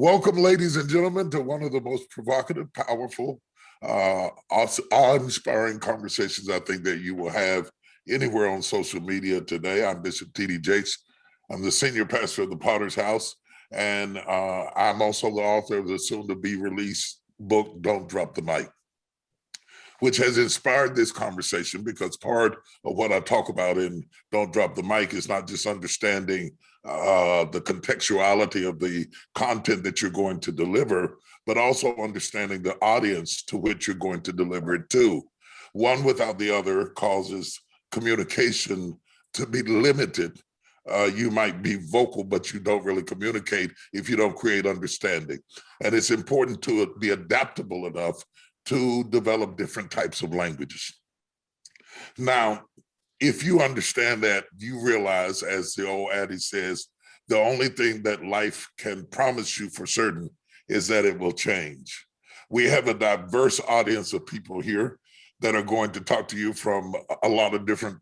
Welcome, ladies and gentlemen, to one of the most provocative, powerful, awe-inspiring conversations I think that you will have anywhere on social media today. I'm Bishop T.D. Jakes. I'm the senior pastor of the Potter's House, and I'm also the author of the soon-to-be-released book, Don't Drop the Mic, which has inspired this conversation because part of what I talk about in Don't Drop the Mic is not just understanding the contextuality of the content that you're going to deliver, but also understanding the audience to which you're going to deliver it to. One without the other causes communication to be limited. You might be vocal, but you don't really communicate if you don't create understanding. And it's important to be adaptable enough to develop different types of languages. Now, if you understand that, you realize, as the old adage says, the only thing that life can promise you for certain is that it will change. We have a diverse audience of people here that are going to talk to you from a lot of different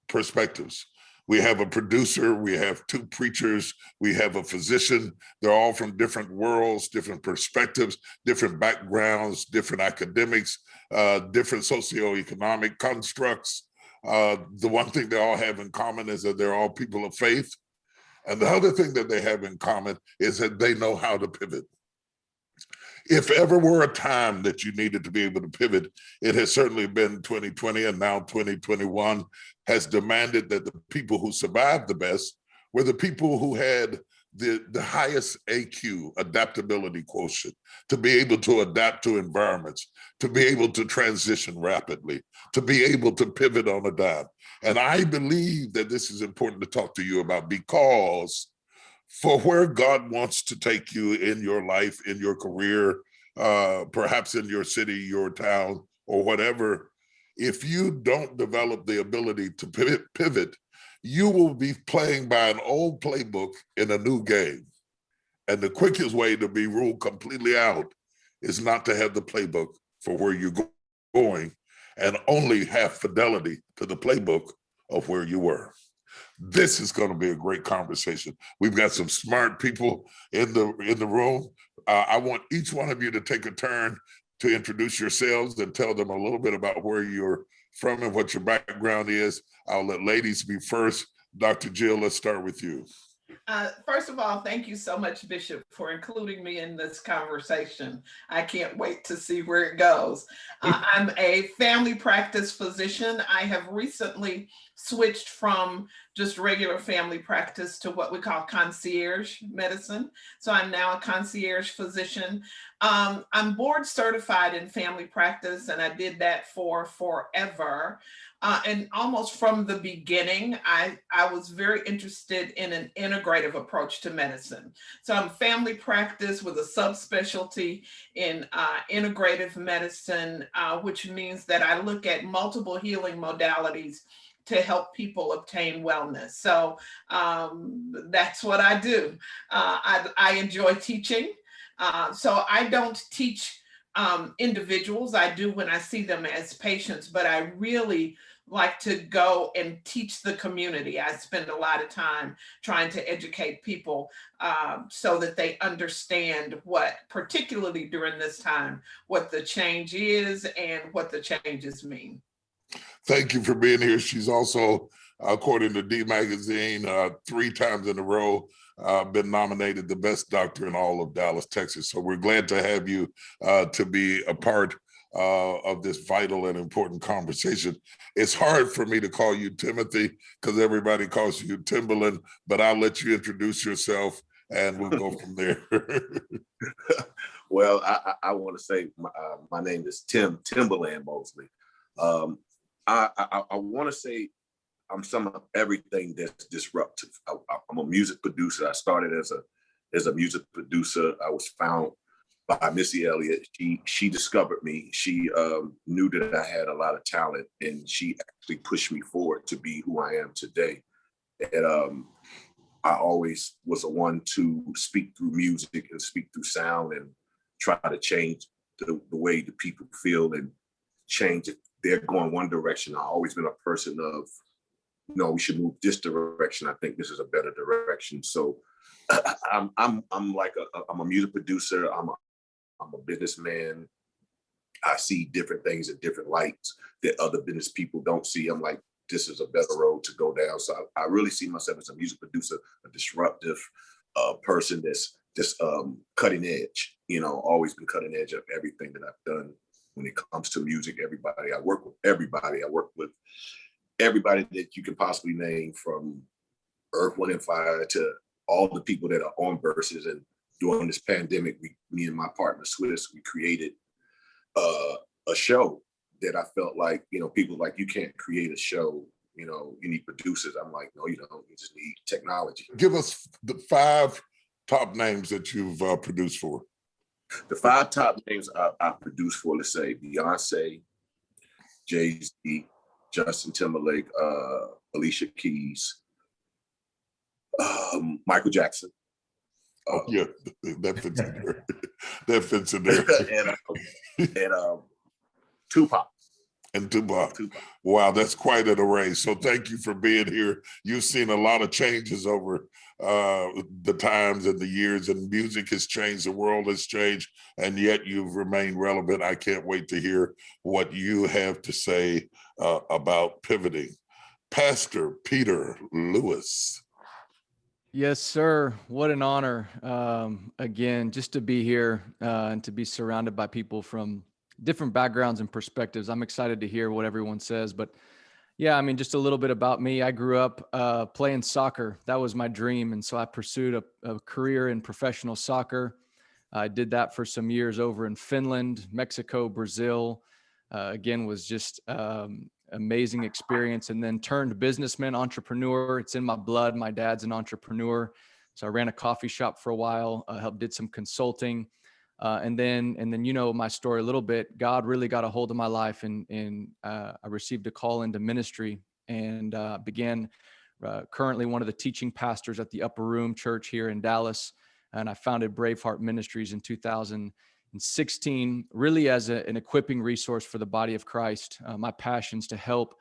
perspectives. We have a producer, we have two preachers, we have a physician. They're all from different worlds, different perspectives, different backgrounds, different academics, different socioeconomic constructs. The one thing they all have in common is that they're all people of faith. And the other thing that they have in common is that they know how to pivot. If ever were a time that you needed to be able to pivot, it has certainly been 2020, and now 2021 has demanded that the people who survived the best were the people who had the highest AQ, adaptability quotient, to be able to adapt to environments, to be able to transition rapidly, to be able to pivot on a dime. And I believe that this is important to talk to you about, because for where God wants to take you in your life, in your career, perhaps in your city, your town, or whatever, if you don't develop the ability to pivot, you will be playing by an old playbook in a new game. And the quickest way to be ruled completely out is not to have the playbook for where you're going and only have fidelity to the playbook of where you were. This is going to be a great conversation. We've got some smart people in the room. I want each one of you to take a turn to introduce yourselves and tell them a little bit about where you're from and what your background is. I'll let ladies be first. Dr. Jill, let's start with you. First of all, thank you so much, Bishop, for including me in this conversation. I can't wait to see where it goes. I'm a family practice physician. I have recently switched from just regular family practice to what we call concierge medicine. So I'm now a concierge physician. I'm board certified in family practice, and I did that for forever. And almost from the beginning, I was very interested in an integrative approach to medicine. So I'm family practice with a subspecialty in integrative medicine, which means that I look at multiple healing modalities to help people obtain wellness. So that's what I do. I enjoy teaching. So I don't teach individuals. I do when I see them as patients, but I really like to go and teach the community. I spend a lot of time trying to educate people so that they understand what, particularly during this time, what the change is and what the changes mean. Thank you for being here. She's also, according to D Magazine, 3 times in a row, been nominated the best doctor in all of Dallas, Texas. So we're glad to have you to be a part of this vital and important conversation. It's hard for me to call you Timothy because everybody calls you Timbaland, but I'll let you introduce yourself and we'll go from there. Well, I want to say my name is Timbaland mostly. I want to say I'm some of everything that's disruptive. I'm a music producer. I started as a music producer. I was found by Missy Elliott. She discovered me. She knew that I had a lot of talent, and she actually pushed me forward to be who I am today. And I always was the one to speak through music and speak through sound and try to change the way the people feel and change it. They're going one direction. I've always been a person of, no, we should move this direction. I think this is a better direction. So I'm a music producer. I'm a businessman. I see different things in different lights that other business people don't see. I'm like, this is a better road to go down. So I really see myself as a music producer, a disruptive person that's just cutting edge. You know, always been cutting edge of everything that I've done when it comes to music. Everybody, I work with everybody. I work with everybody that you can possibly name, from Earth, Wind, and Fire to all the people that are on Versus. And during this pandemic, me and my partner Swiss, we created a show that I felt like, you know, people like, you can't create a show, you know, you need producers. I'm like, no, you don't. You just need technology. Give us the 5 top names that you've produced for. The 5 top names I produced for, let's say Beyonce, Jay-Z, Justin Timberlake, Alicia Keys, Michael Jackson. Yeah, that fits in there. That fits in there. and Tupac. And Tupac. Wow, that's quite an array. So thank you for being here. You've seen a lot of changes over the times and the years, and music has changed, the world has changed, and yet you've remained relevant. I can't wait to hear what you have to say about pivoting. Pastor Peter Lewis. Yes, sir. What an honor. Again, just to be here and to be surrounded by people from different backgrounds and perspectives. I'm excited to hear what everyone says. But yeah, I mean, just a little bit about me. I grew up playing soccer. That was my dream. And so I pursued a career in professional soccer. I did that for some years over in Finland, Mexico, Brazil. Again, was just amazing experience, and then turned businessman, entrepreneur. It's in my blood. My dad's an entrepreneur. So I ran a coffee shop for a while, did some consulting. And then, you know, my story a little bit. God really got a hold of my life, and I received a call into ministry, and began currently one of the teaching pastors at the Upper Room Church here in Dallas. And I founded Braveheart Ministries in 2016, really as an equipping resource for the body of Christ. My passion is to help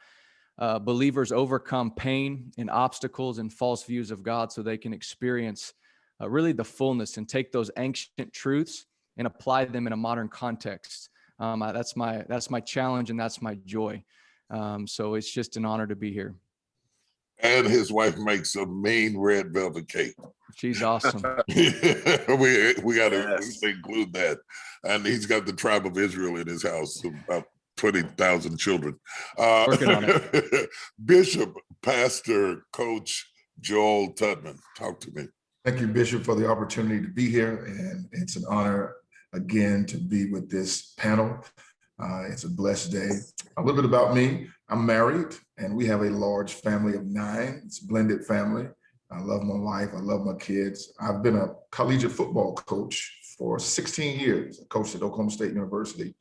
believers overcome pain and obstacles and false views of God, so they can experience really the fullness and take those ancient truths and apply them in a modern context. That's my challenge, and that's my joy. So it's just an honor to be here. And his wife makes a mean red velvet cake. She's awesome. we got to include that. And he's got the tribe of Israel in his house, about 20,000 children. Working on it. Bishop, Pastor, Coach Joel Tudman, talk to me. Thank you, Bishop, for the opportunity to be here. And it's an honor, again, to be with this panel. It's a blessed day. A little bit about me. I'm married, and we have a large family of 9. It's a blended family. I love my wife. I love my kids. I've been a collegiate football coach for 16 years. I coached at Oklahoma State University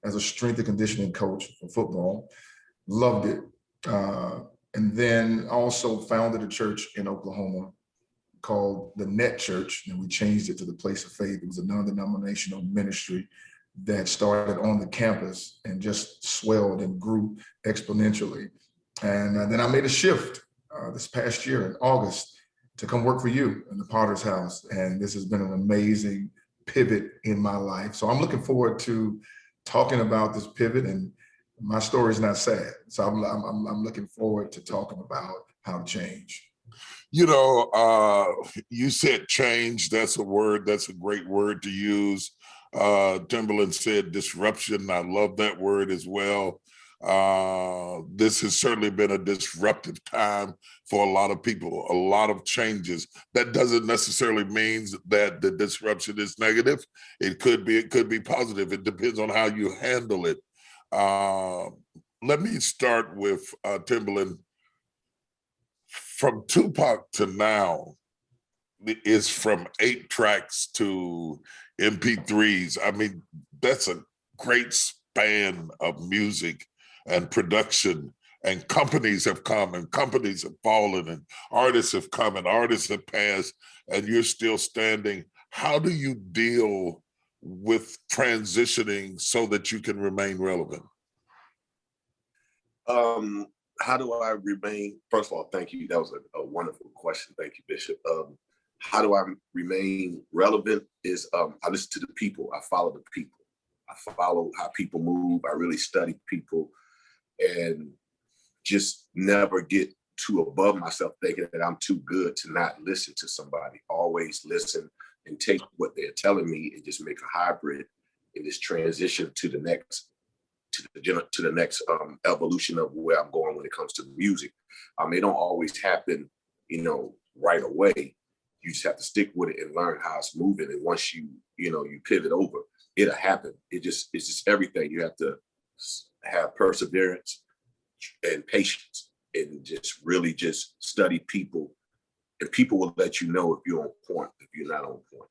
as a strength and conditioning coach for football. Loved it. And then also founded a church in Oklahoma called the Net Church, and we changed it to the Place of Faith. It was a non-denominational ministry that started on the campus and just swelled and grew exponentially. And then I made a shift this past year in August to come work for you in the Potter's House. And this has been an amazing pivot in my life. So I'm looking forward to talking about this pivot, and my story is not sad. So I'm looking forward to talking about how to change. You know, you said change. That's a word. That's a great word to use. Timbaland said disruption. I love that word as well. This has certainly been a disruptive time for a lot of people, a lot of changes. That doesn't necessarily mean that the disruption is negative. It could be positive. It depends on how you handle it. Let me start with Timbaland. From Tupac to now is from 8 tracks to MP3s. I mean, that's a great span of music and production, and companies have come and companies have fallen, and artists have come and artists have passed, and you're still standing. How do you deal with transitioning so that you can remain relevant? How do I remain? First of all, thank you. That was a wonderful question. Thank you, Bishop. how do I remain relevant is I listen to the people. I follow the people. I follow how people move. I really study people and just never get too above myself thinking that I'm too good to not listen to somebody. Always listen and take what they're telling me and just make a hybrid and just transition to the next evolution of where I'm going when it comes to music. It don't always happen, right away. You just have to stick with it and learn how it's moving. And once you pivot over, it'll happen. It's just everything. You have to have perseverance and patience and just really just study people. And people will let you know if you're on point, if you're not on point.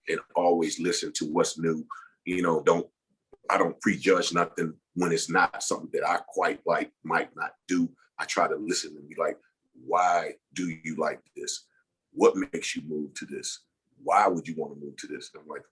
And always listen to what's new. I don't prejudge nothing when it's not something that I quite like, might not do. I try to listen and be like, why do you like this? What makes you move to this? Why would you want to move to this? And I'm like,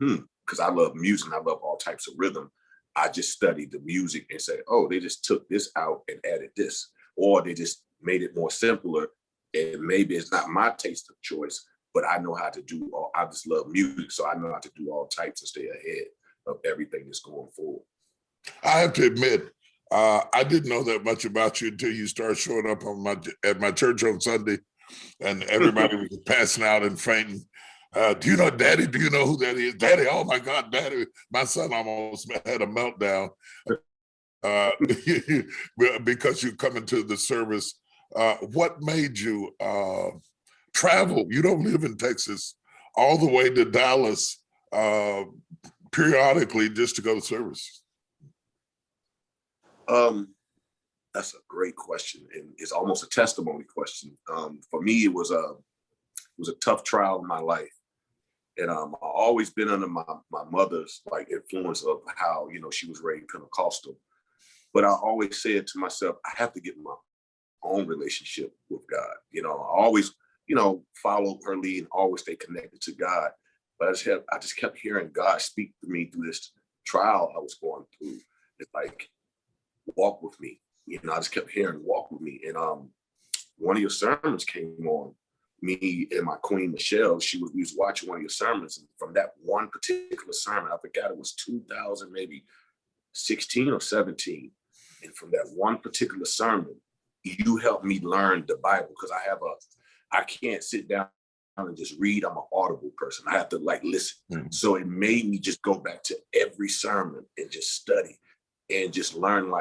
because I love music. I love all types of rhythm. I just studied the music and say, oh, they just took this out and added this, or they just made it more simpler. And maybe it's not my taste of choice, but I know how to do I just love music. So I know how to do all types and stay ahead of everything that's going forward. I have to admit, I didn't know that much about you until you started showing up at my church on Sunday, and everybody was passing out and fainting. Do you know Daddy? Do you know who that is? Daddy, oh my God, Daddy. My son almost had a meltdown because you come into the service. What made you travel? You don't live in Texas, all the way to Dallas periodically just to go to service. That's a great question, and it's almost a testimony question. For me, it was a tough trial in my life, and I've always been under my mother's influence of how she was raised Pentecostal. But I always said to myself, I have to get my own relationship with God. I always follow her lead and always stay connected to God. But I just kept hearing God speak to me through this trial I was going through. It's like, walk with me. I just kept hearing walk with me. And one of your sermons came on. Me and my queen, Michelle, we was watching one of your sermons. And from that one particular sermon, I forgot it was 2000, maybe 16 or 17. And from that one particular sermon, you helped me learn the Bible, because I can't sit down and just read. I'm an audible person. I have to listen. Mm-hmm. So it made me just go back to every sermon and just study and just learn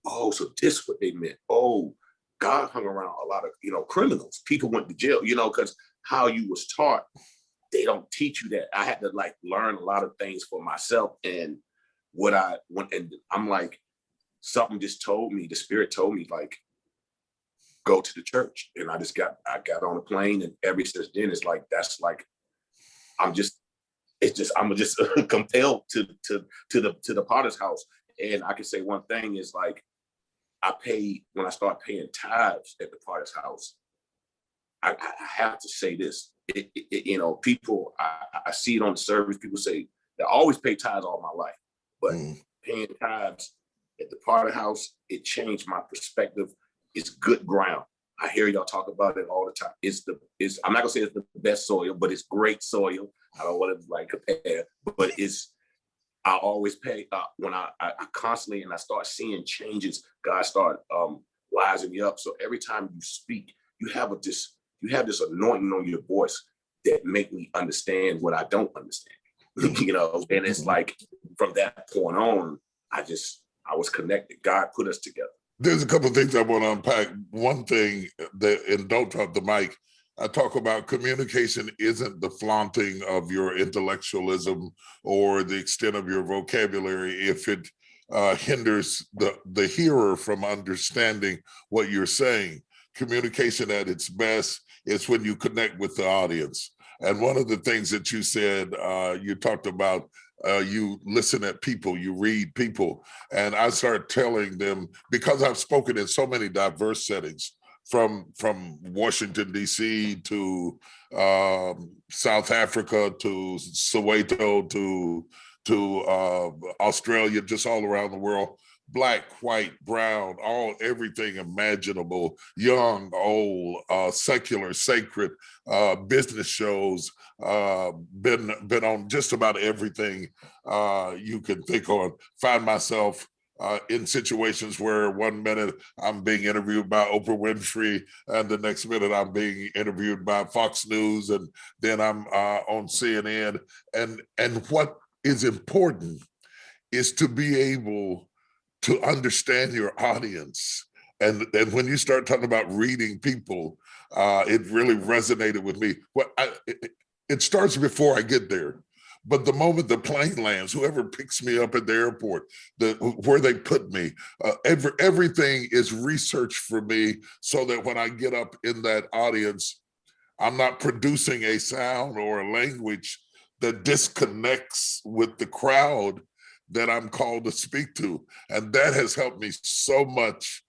oh, so this is what they meant. Oh, God hung around a lot of, criminals. People went to jail, because how you was taught, they don't teach you that. I had to learn a lot of things for myself. And I'm something just told me, the Spirit told me, go to the church. And I got on a plane, and ever since then, it's I'm just compelled to the Potter's house. And I can say one thing is when I start paying tithes at the Potter's house, I have to say this. People, I see it on the service. People say they always pay tithes all my life, but paying tithes at the Potter house, it changed my perspective. It's good ground. I hear y'all talk about it all the time. I'm not gonna say it's the best soil, but it's great soil. I don't want to compare, but I always pay when I constantly, and I start seeing changes. God start rising me up. So every time you speak, you have this anointing on your voice that make me understand what I don't understand. And it's from that point on, I was connected. God put us together. There's a couple of things I want to unpack. One thing and don't drop the mic, I talk about communication isn't the flaunting of your intellectualism or the extent of your vocabulary if it hinders the hearer from understanding what you're saying. Communication at its best is when you connect with the audience. And one of the things that you said, you talked about, you listen at people, you read people. And I started telling them, because I've spoken in so many diverse settings, from Washington, D.C. to South Africa, to Soweto, to Australia, just all around the world. black, white, brown, everything imaginable, young, old, secular, sacred, business shows, been on just about everything you can think on. Find myself in situations where 1 minute I'm being interviewed by Oprah Winfrey, and the next minute I'm being interviewed by Fox News, and then I'm on CNN. And what is important is to be able to understand your audience. And when you start talking about reading people, it really resonated with me. It starts before I get there. But the moment the plane lands, whoever picks me up at the airport, where they put me, everything is research for me, so that when I get up in that audience, I'm not producing a sound or a language that disconnects with the crowd that I'm called to speak to. And that has helped me so much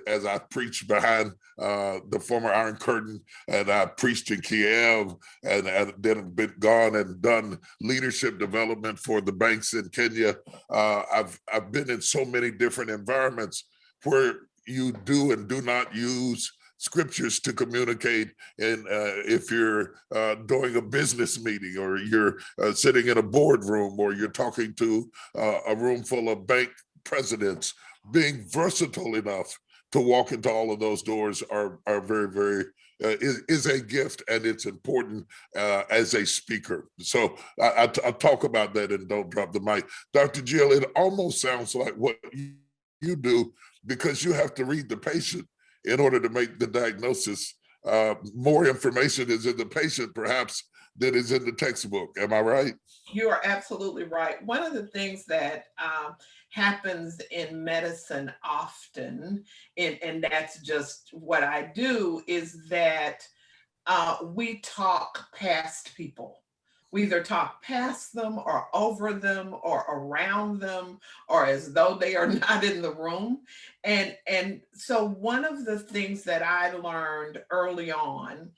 as I preached behind the former Iron Curtain, and I preached in Kiev, and then been gone and done leadership development for the banks in Kenya. I've been in so many different environments where you do and do not use scriptures to communicate. And if you're doing a business meeting, or you're sitting in a boardroom, or you're talking to a room full of bank presidents, being versatile enough to walk into all of those doors are very, very, is a gift, and it's important as a speaker. So I talk about that and don't drop the mic. Dr. Jill, it almost sounds like what you do, because you have to read the patient in order to make the diagnosis. More information is in the patient, perhaps, than is in the textbook. Am I right? You are absolutely right. One of the things that happens in medicine often, and that's just what I do, is that we talk past people. We either talk past them, or over them, or around them, or as though they are not in the room. And so one of the things that I learned early on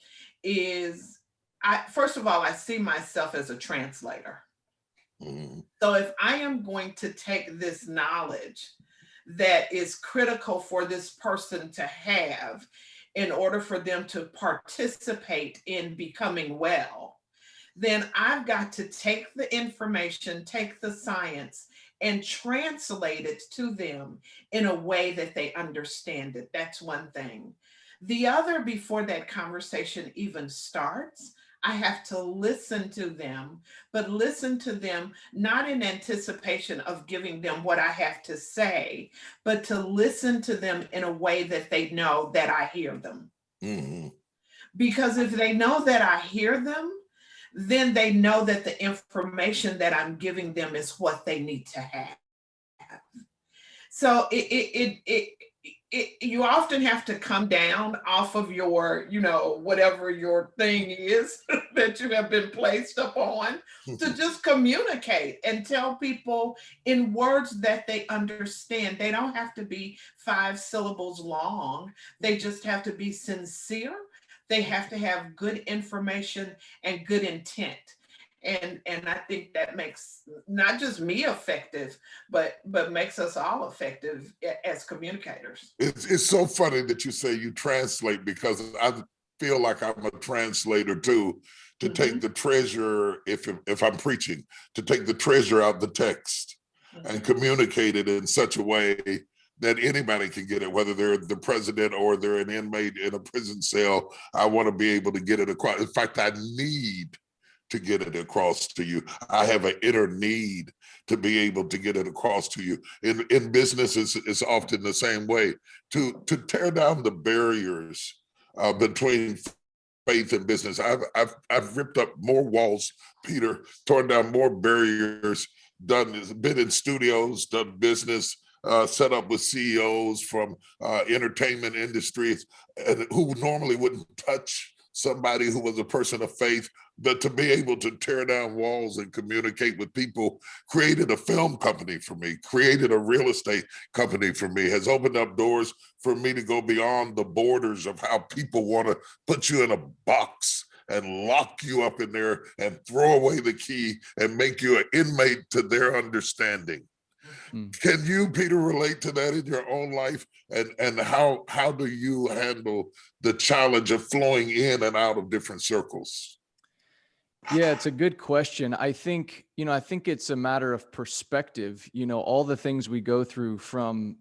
is, first of all, I see myself as a translator. Mhm. So if I am going to take this knowledge that is critical for this person to have in order for them to participate in becoming well, then I've got to take the information, take the science, and translate it to them in a way that they understand it. That's one thing. The other, before that conversation even starts, I have to listen to them, but listen to them not in anticipation of giving them what I have to say, but to listen to them in a way that they know that I hear them. Mhm. Because if they know that I hear them, then they know that the information that I'm giving them is what they need to have. So you often have to come down off of your, whatever your thing is that you have been placed upon, to just communicate and tell people in words that they understand. They don't have to be 5 syllables long. They just have to be sincere. They have to have good information and good intent. And I think that makes not just me effective, but makes us all effective as communicators. It's so funny that you say you translate, because I feel like I'm a translator too, to take the treasure, if I'm preaching, to take the treasure out the text and communicate it in such a way that anybody can get it, whether they're the president or they're an inmate in a prison cell. I want to be able to get it across. In fact, I need to get it across to you. I have an inner need to be able to get it across to you. In business, it's often the same way. To tear down the barriers between faith and business. I've ripped up more walls, Peter, torn down more barriers, been in studios, done business, set up with CEOs from entertainment industries, and who normally wouldn't touch somebody who was a person of faith. But to be able to tear down walls and communicate with people, created a film company for me, created a real estate company for me, has opened up doors for me to go beyond the borders of how people want to put you in a box and lock you up in there and throw away the key and make you an inmate to their understanding. Can you, Peter, relate to that in your own life? And how do you handle the challenge of flowing in and out of different circles? Yeah, it's a good question. I think it's a matter of perspective. All the things we go through from,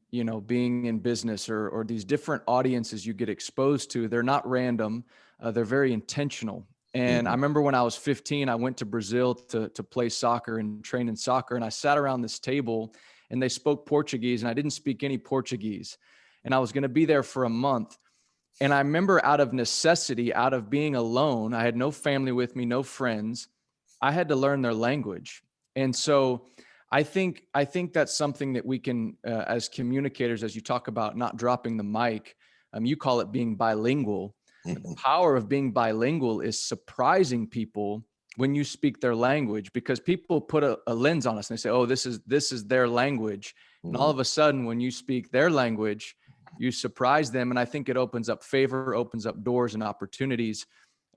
being in business or these different audiences you get exposed to, they're not random. They're very intentional. And I remember when I was 15, I went to Brazil to play soccer and train in soccer. And I sat around this table and they spoke Portuguese and I didn't speak any Portuguese. And I was going to be there for a month. And I remember out of necessity, out of being alone, I had no family with me, no friends. I had to learn their language. And so I think that's something that we can, as communicators, as you talk about not dropping the mic, you call it being bilingual. The power of being bilingual is surprising people when you speak their language, because people put a lens on us and they say, oh, this is their language. And all of a sudden, when you speak their language, you surprise them. And I think it opens up favor, opens up doors and opportunities.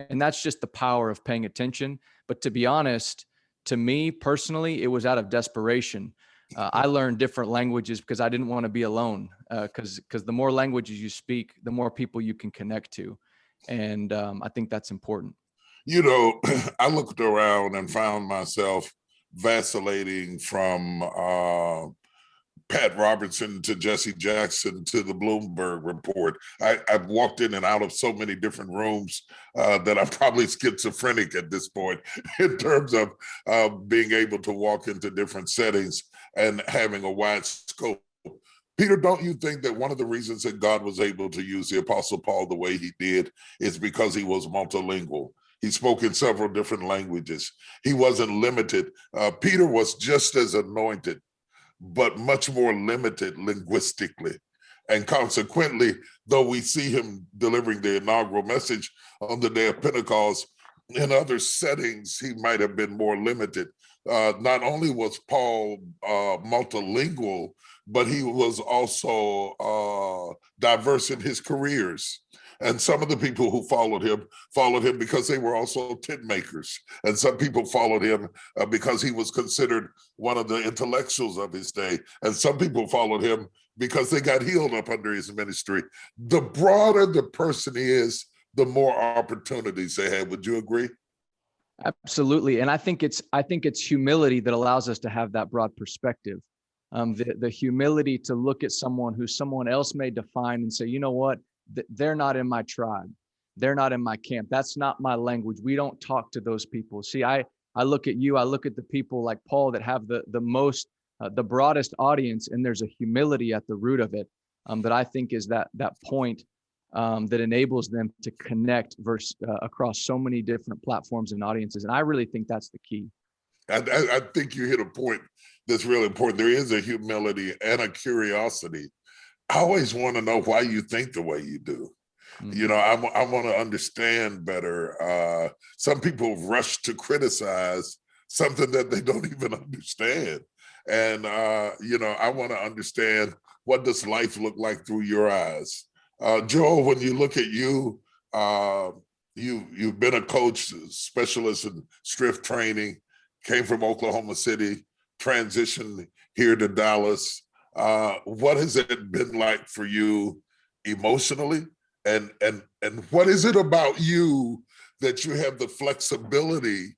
And that's just the power of paying attention. But to be honest, to me personally, it was out of desperation. I learned different languages because I didn't want to be alone, because the more languages you speak, the more people you can connect to. And I think that's important. I looked around and found myself vacillating from Pat Robertson to Jesse Jackson to the Bloomberg Report. I've walked in and out of so many different rooms that I'm probably schizophrenic at this point in terms of being able to walk into different settings and having a wide scope. Peter, don't you think that one of the reasons that God was able to use the Apostle Paul the way he did is because he was multilingual? He spoke in several different languages. He wasn't limited. Peter was just as anointed, but much more limited linguistically. And consequently, though we see him delivering the inaugural message on the day of Pentecost, in other settings, he might have been more limited. Not only was Paul multilingual, but he was also diverse in his careers. And some of the people who followed him because they were also tent makers. And some people followed him because he was considered one of the intellectuals of his day. And some people followed him because they got healed up under his ministry. The broader the person is, the more opportunities they have. Would you agree? Absolutely. And I think it's humility that allows us to have that broad perspective. The humility to look at someone who someone else may define and say, you know what? They're not in my tribe. They're not in my camp. That's not my language. We don't talk to those people. See, I look at you, I look at the people like Paul that have the most, the broadest audience, and there's a humility at the root of it that I think is that point that enables them to connect across so many different platforms and audiences. And I really think that's the key. I think you hit a point that's really important. There is a humility and a curiosity. I always want to know why you think the way you do. Mm-hmm. I want to understand better. Some people rush to criticize something that they don't even understand. And, I want to understand, what does life look like through your eyes? Joel, when you look at you, you've been a coach, specialist in strength training, came from Oklahoma City, transitioned here to Dallas. What has it been like for you emotionally? And what is it about you that you have the flexibility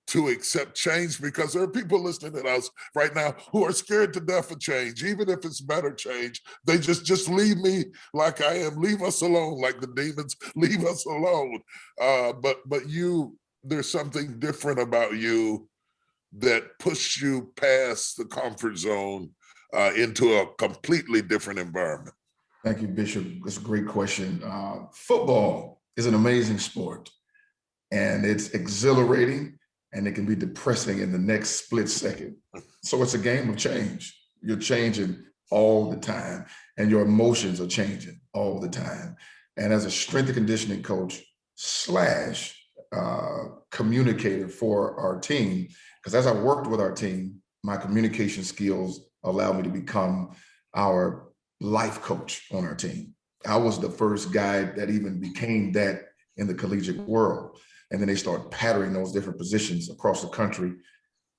to accept change? Because there are people listening to us right now who are scared to death of change, even if it's better change. They just leave me like I am, leave us alone, like the demons, leave us alone. But you, there's something different about you that push you past the comfort zone into a completely different environment. Thank you, Bishop. That's a great question. Football is an amazing sport, and it's exhilarating, and it can be depressing in the next split second. So it's a game of change. You're changing all the time, and your emotions are changing all the time. And as a strength and conditioning coach / communicator for our team, because as I worked with our team, my communication skills allowed me to become our life coach on our team. I was the first guy that even became that in the collegiate world. And then they started patterning those different positions across the country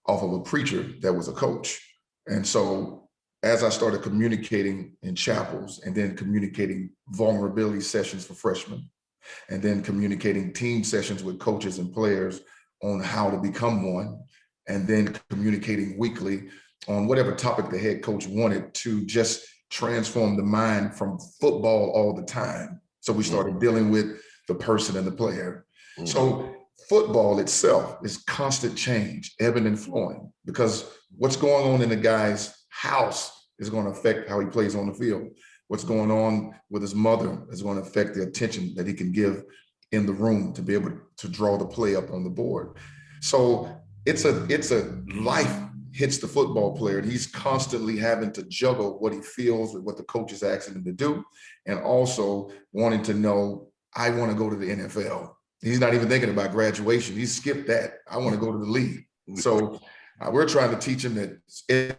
off of a preacher that was a coach. And so as I started communicating in chapels and then communicating vulnerability sessions for freshmen, and then communicating team sessions with coaches and players on how to become one, and then communicating weekly on whatever topic the head coach wanted to just transform the mind from football all the time. So we started dealing with the person and the player. So football itself is constant change, ebbing and flowing, because what's going on in a guy's house is going to affect how he plays on the field. What's going on with his mother is going to affect the attention that he can give in the room to be able to draw the play up on the board. So it's a life hits the football player, and he's constantly having to juggle what he feels with what the coach is asking him to do, and also wanting to know, I want to go to the NFL. He's not even thinking about graduation. He skipped that. I want to go to the league. So we're trying to teach him that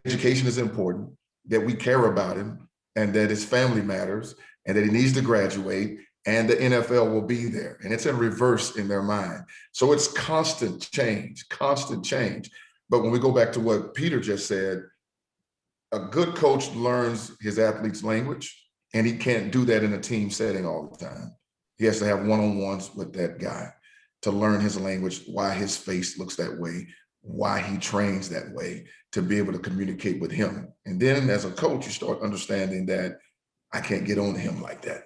education is important, that we care about him, and that his family matters, and that he needs to graduate, and the NFL will be there. And it's in reverse in their mind. So it's constant change, constant change. But when we go back to what Peter just said, a good coach learns his athlete's language, and he can't do that in a team setting all the time. He has to have one-on-ones with that guy to learn his language, why his face looks that way, why he trains that way, to be able to communicate with him. And then as a coach, you start understanding that I can't get on to him like that,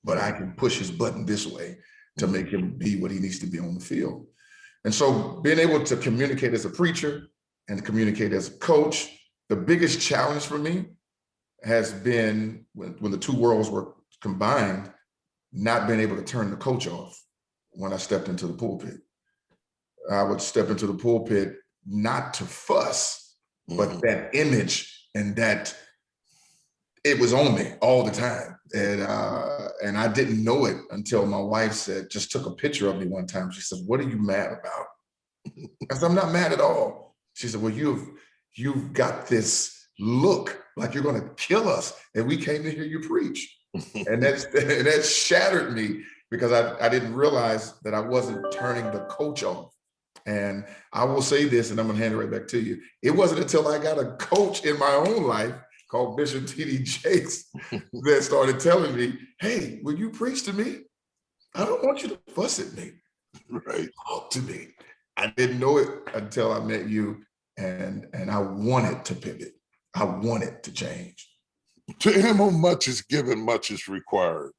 but I can push his button this way to make him be what he needs to be on the field. And so being able to communicate as a preacher and communicate as a coach, the biggest challenge for me has been when the two worlds were combined, not being able to turn the coach off when I stepped into the pulpit. I would step into the pulpit not to fuss, but that image and that it was on me all the time. And I didn't know it until my wife just took a picture of me one time. She said, "What are you mad about?" I said, "I'm not mad at all." She said, "Well, you've got this look like you're going to kill us, and we came to hear you preach." And that shattered me, because I didn't realize that I wasn't turning the coach off. And I will say this, and I'm going to hand it right back to you. It wasn't until I got a coach in my own life called Bishop T.D. Jakes that started telling me, "Hey, will you preach to me? I don't want you to fuss at me. Right. Talk to me." I didn't know it until I met you, and I wanted to pivot. I wanted to change. To him whom much is given, much is required.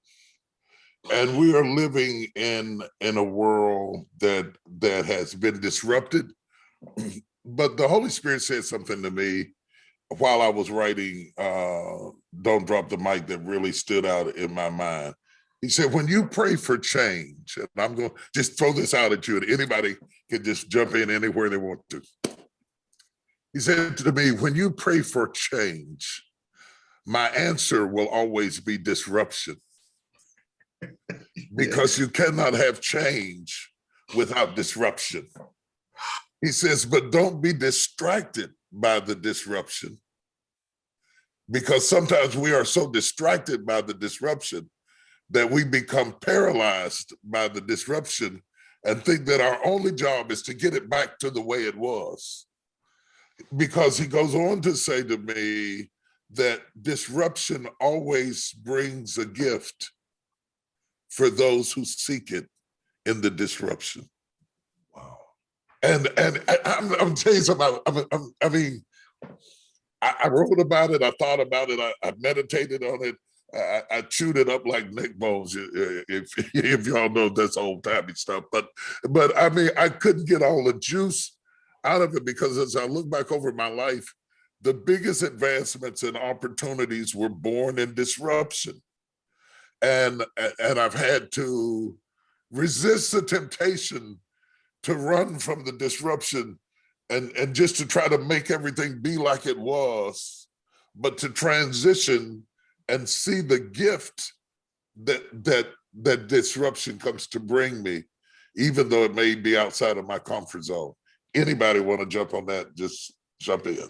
And we are living in a world that has been disrupted. But the Holy Spirit said something to me while I was writing Don't Drop the Mic that really stood out in my mind. He said, when you pray for change, and I'm going to just throw this out at you, and anybody can just jump in anywhere they want to. He said to me, when you pray for change, my answer will always be disruption. Because you cannot have change without disruption. He says, but don't be distracted by the disruption, because sometimes we are so distracted by the disruption that we become paralyzed by the disruption and think that our only job is to get it back to the way it was. Because he goes on to say to me that disruption always brings a gift for those who seek it in the disruption. Wow. And I'm telling you something. I mean, I wrote about it. I thought about it. I meditated on it. I chewed it up like neck bones. If y'all know that's old timey stuff. But I mean, I couldn't get all the juice out of it, because as I look back over my life, the biggest advancements and opportunities were born in disruption. And I've had to resist the temptation to run from the disruption and just to try to make everything be like it was, but to transition and see the gift that disruption comes to bring me, even though it may be outside of my comfort zone. Anybody want to jump on that? Just jump in.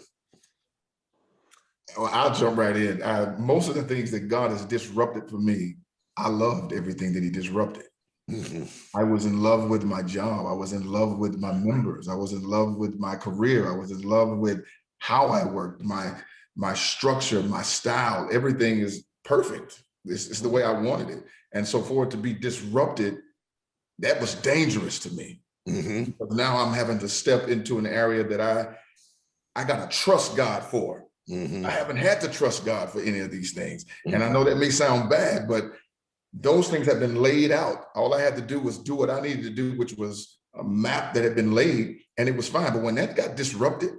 Well, I'll jump right in. Most of the things that God has disrupted for me, I loved everything that he disrupted. I was in love with my job. I was in love with my members. I was in love with my career. I was in love with how I work, my structure, my style, everything is perfect. It's the way I wanted it. And so for it to be disrupted, that was dangerous to me. Because now I'm having to step into an area that I got to trust God for. I haven't had to trust God for any of these things. And I know that may sound bad, but those things have been laid out. All I had to do was do what I needed to do, which was a map that had been laid, and it was fine. But when that got disrupted,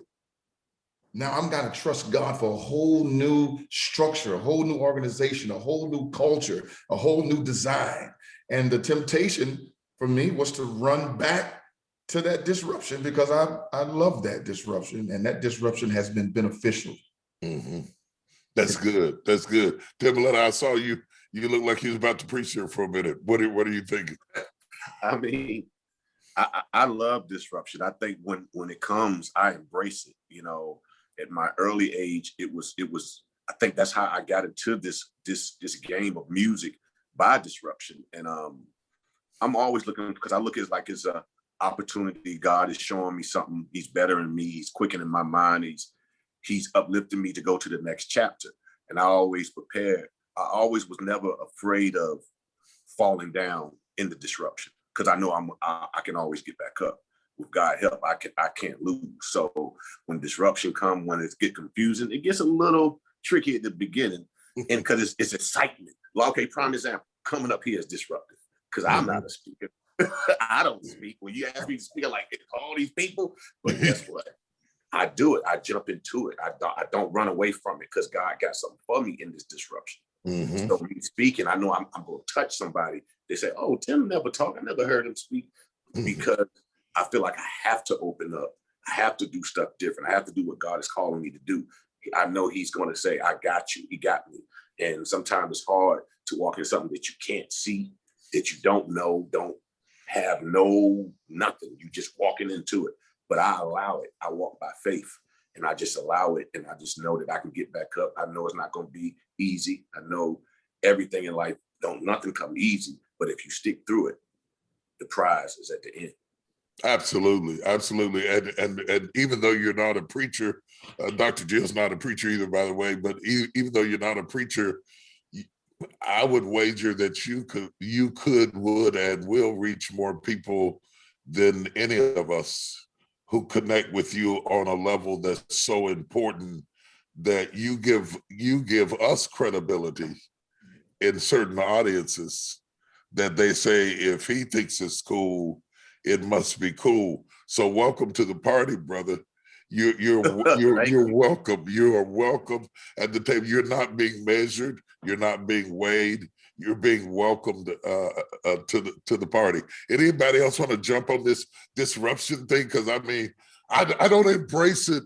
now I'm going to trust God for a whole new structure, a whole new organization, a whole new culture, a whole new design. And the temptation for me was to run back to that disruption because I love that disruption, and that disruption has been beneficial. That's good. That's good. Timbaland, I saw you. You look like you was about to preach here for a minute. What are you thinking? I mean, I love disruption. I think when it comes, I embrace it. You know, at my early age, it was. I think that's how I got into this game of music by disruption. And I'm always looking, because I look at it like it's a opportunity. God is showing me something. He's bettering me. He's quickening my mind. He's uplifting me to go to the next chapter. And I always prepared. I always was never afraid of falling down in the disruption, because I know I can always get back up. With God help, I can't lose. So when disruption comes, when it gets confusing, it gets a little tricky at the beginning, and because it's excitement. Okay, prime example, coming up here is disruptive, because I'm not a speaker. I don't speak. When you ask me to speak, like all these people, but guess what? I do it. I jump into it. I don't run away from it, because God got something for me in this disruption. So when he's speaking, I know I'm going to touch somebody. They say, "Oh, Tim never talk. I never heard him speak," because I feel like I have to open up. I have to do stuff different. I have to do what God is calling me to do. I know he's going to say, "I got you. He got me." And sometimes it's hard to walk in something that you can't see, that you don't know, don't have nothing. You just walking into it. But I allow it. I walk by faith, and I just allow it. And I just know that I can get back up. I know it's not going to be easy. I know everything in life, nothing come easy. But if you stick through it, the prize is at the end. Absolutely, absolutely. And even though you're not a preacher, Dr. Jill's not a preacher either, by the way, but even though you're not a preacher, I would wager that you could, would, and will reach more people than any of us who connect with you on a level that's so important, that you give us credibility in certain audiences, that they say, if he thinks it's cool, it must be cool. So welcome to the party, brother. You're welcome. You are welcome at the table. You're not being measured. You're not being weighed. You're being welcomed to the party. Anybody else want to jump on this disruption thing? Because I mean, I don't embrace it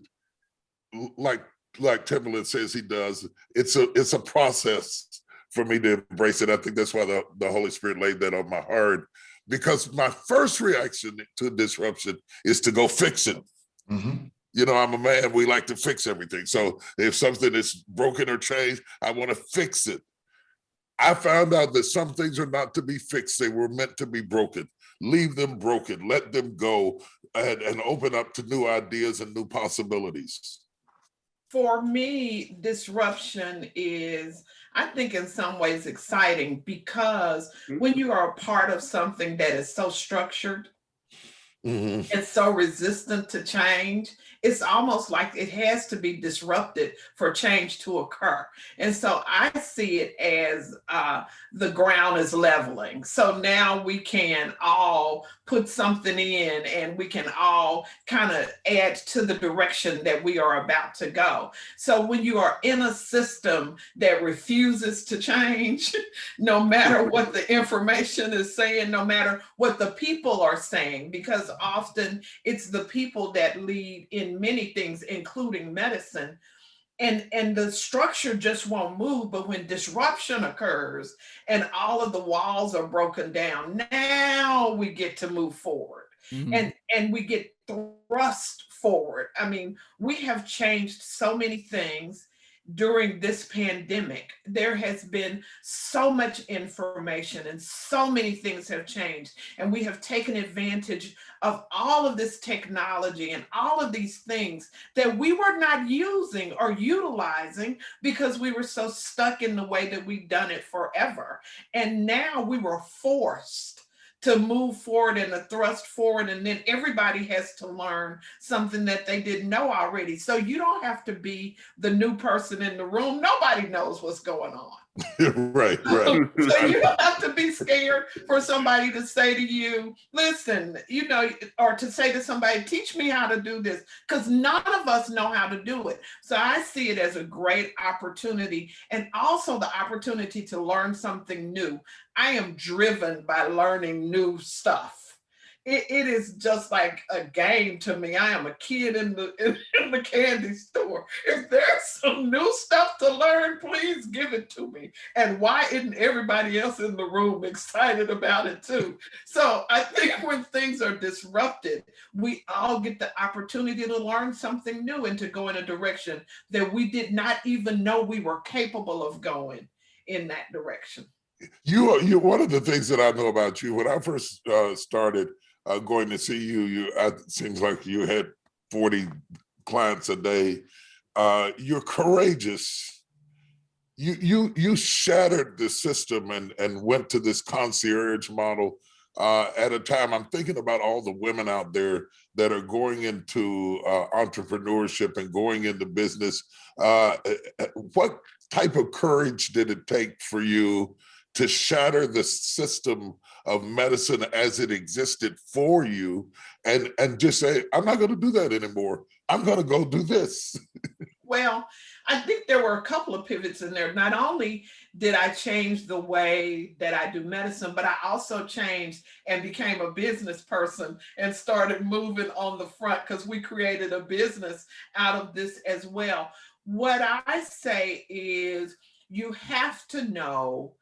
like Timbaland says he does. It's a process for me to embrace it. I think that's why the Holy Spirit laid that on my heart, because my first reaction to disruption is to go fix it. You know, I'm a man, we like to fix everything. So if something is broken or changed, I want to fix it. I found out that some things are not to be fixed. They were meant to be broken. Leave them broken, let them go, and open up to new ideas and new possibilities. For me, disruption is, I think, in some ways exciting, because when you are a part of something that is so structured and so resistant to change, it's almost like it has to be disrupted for change to occur. And so I see it as the ground is leveling. So now we can all put something in, and we can all kind of add to the direction that we are about to go. So when you are in a system that refuses to change, no matter what the information is saying, no matter what the people are saying, because often it's the people that lead in many things, including medicine, and the structure just won't move. But when disruption occurs and all of the walls are broken down, now we get to move forward. And we get thrust forward. I mean, we have changed so many things during this pandemic. There has been so much information and so many things have changed, and we have taken advantage of all of this technology and all of these things that we were not using or utilizing because we were so stuck in the way that we've done it forever. And now we were forced to move forward and to thrust forward, and then everybody has to learn something that they didn't know already. So you don't have to be the new person in the room. Nobody knows what's going on. Right, right. So you don't have to be scared for somebody to say to you, listen, you know, or to say to somebody, teach me how to do this, because none of us know how to do it. So I see it as a great opportunity, and also the opportunity to learn something new. I am driven by learning new stuff. It is just like a game to me. I am a kid in the candy store. If there's some new stuff to learn, please give it to me. And why isn't everybody else in the room excited about it too? So I think when things are disrupted, we all get the opportunity to learn something new and to go in a direction that we did not even know we were capable of going in that direction. You one of the things that I know about you, when I first started going to see you, it seems like you had 40 clients a day. You're courageous. You shattered the system and went to this concierge model at a time. I'm thinking about all the women out there that are going into entrepreneurship and going into business. What type of courage did it take for you to shatter the system of medicine as it existed for you and just say, I'm not going to do that anymore. I'm going to go do this? Well, I think there were a couple of pivots in there. Not only did I change the way that I do medicine, but I also changed and became a business person and started moving on the front, because we created a business out of this as well. What I say is, you have to know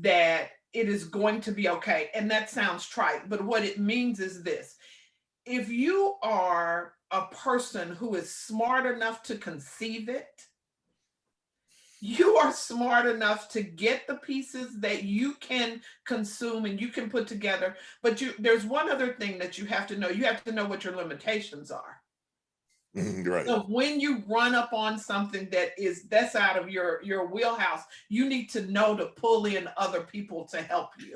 that it is going to be okay. And that sounds trite, but what it means is this: if you are a person who is smart enough to conceive it, you are smart enough to get the pieces that you can consume and you can put together. But there's one other thing that you have to know. You have to know what your limitations are. Right. So when you run up on something that's out of your wheelhouse, you need to know to pull in other people to help you.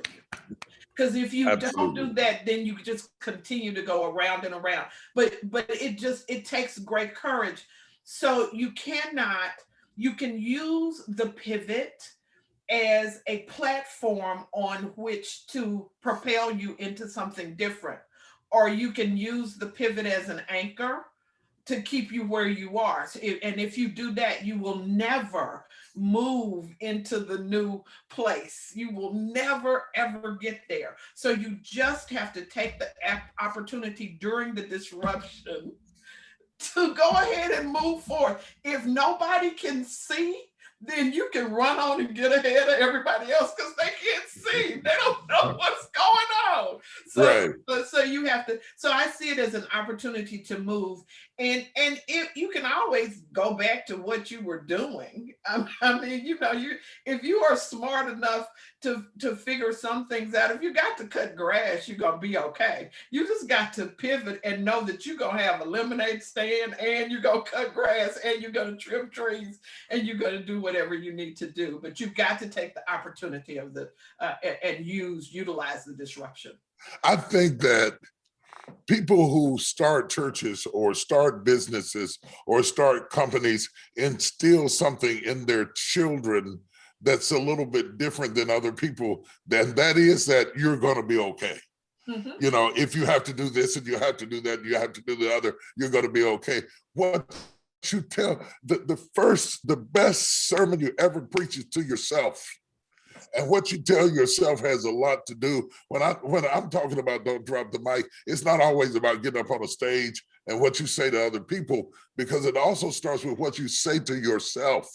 Because if you don't do that, then you just continue to go around and around. But it takes great courage. So you can use the pivot as a platform on which to propel you into something different, or you can use the pivot as an anchor to keep you where you are. And if you do that, you will never move into the new place. You will never, ever get there. So you just have to take the opportunity during the disruption to go ahead and move forward. If nobody can see, then you can run on and get ahead of everybody else, because they can't see. They don't know what's going on. So, right. so you have to. So I see it as an opportunity to move, and if you can always go back to what you were doing. I mean, if you are smart enough to figure some things out, if you got to cut grass, you're gonna be okay. You just got to pivot and know that you're gonna have a lemonade stand, and you're gonna cut grass, and you're gonna trim trees, and you're gonna do whatever you need to do. But you've got to take the opportunity of and utilize the disruption. I think that people who start churches or start businesses or start companies instill something in their children that's a little bit different than other people, then that is that you're going to be okay. Mm-hmm. You know, if you have to do this and you have to do that, and you have to do the other, you're going to be okay. What you tell the best sermon you ever preach is to yourself. And what you tell yourself has a lot to do. When I'm talking about don't drop the mic, it's not always about getting up on a stage and what you say to other people, because it also starts with what you say to yourself.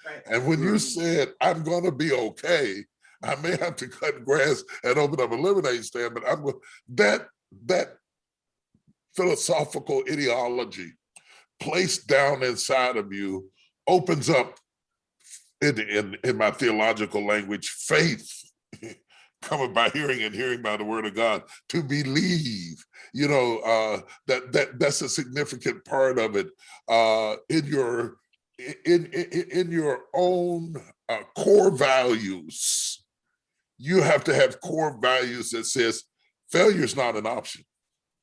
Right. And when you said, I'm going to be okay, I may have to cut grass and open up a lemonade stand, but that philosophical ideology placed down inside of you opens up in my theological language, faith coming by hearing and hearing by the word of God, to believe, that's a significant part of it. In your own core values, you have to have core values that says failure is not an option.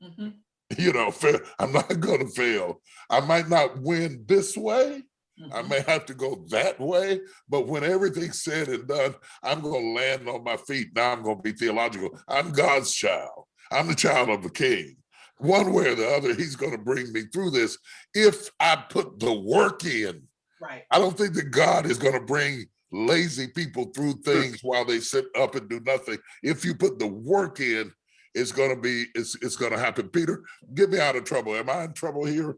Mm-hmm. I'm not going to fail. I might not win this way. Mm-hmm. I may have to go that way, but when everything's said and done, I'm going to land on my feet. Now I'm going to be theological. I'm God's child. I'm the child of the King. One way or the other, he's going to bring me through this if I put the work in. Right. I don't think that God is going to bring lazy people through things while they sit up and do nothing. If you put the work in, it's going to happen. Peter, get me out of trouble. Am I in trouble here?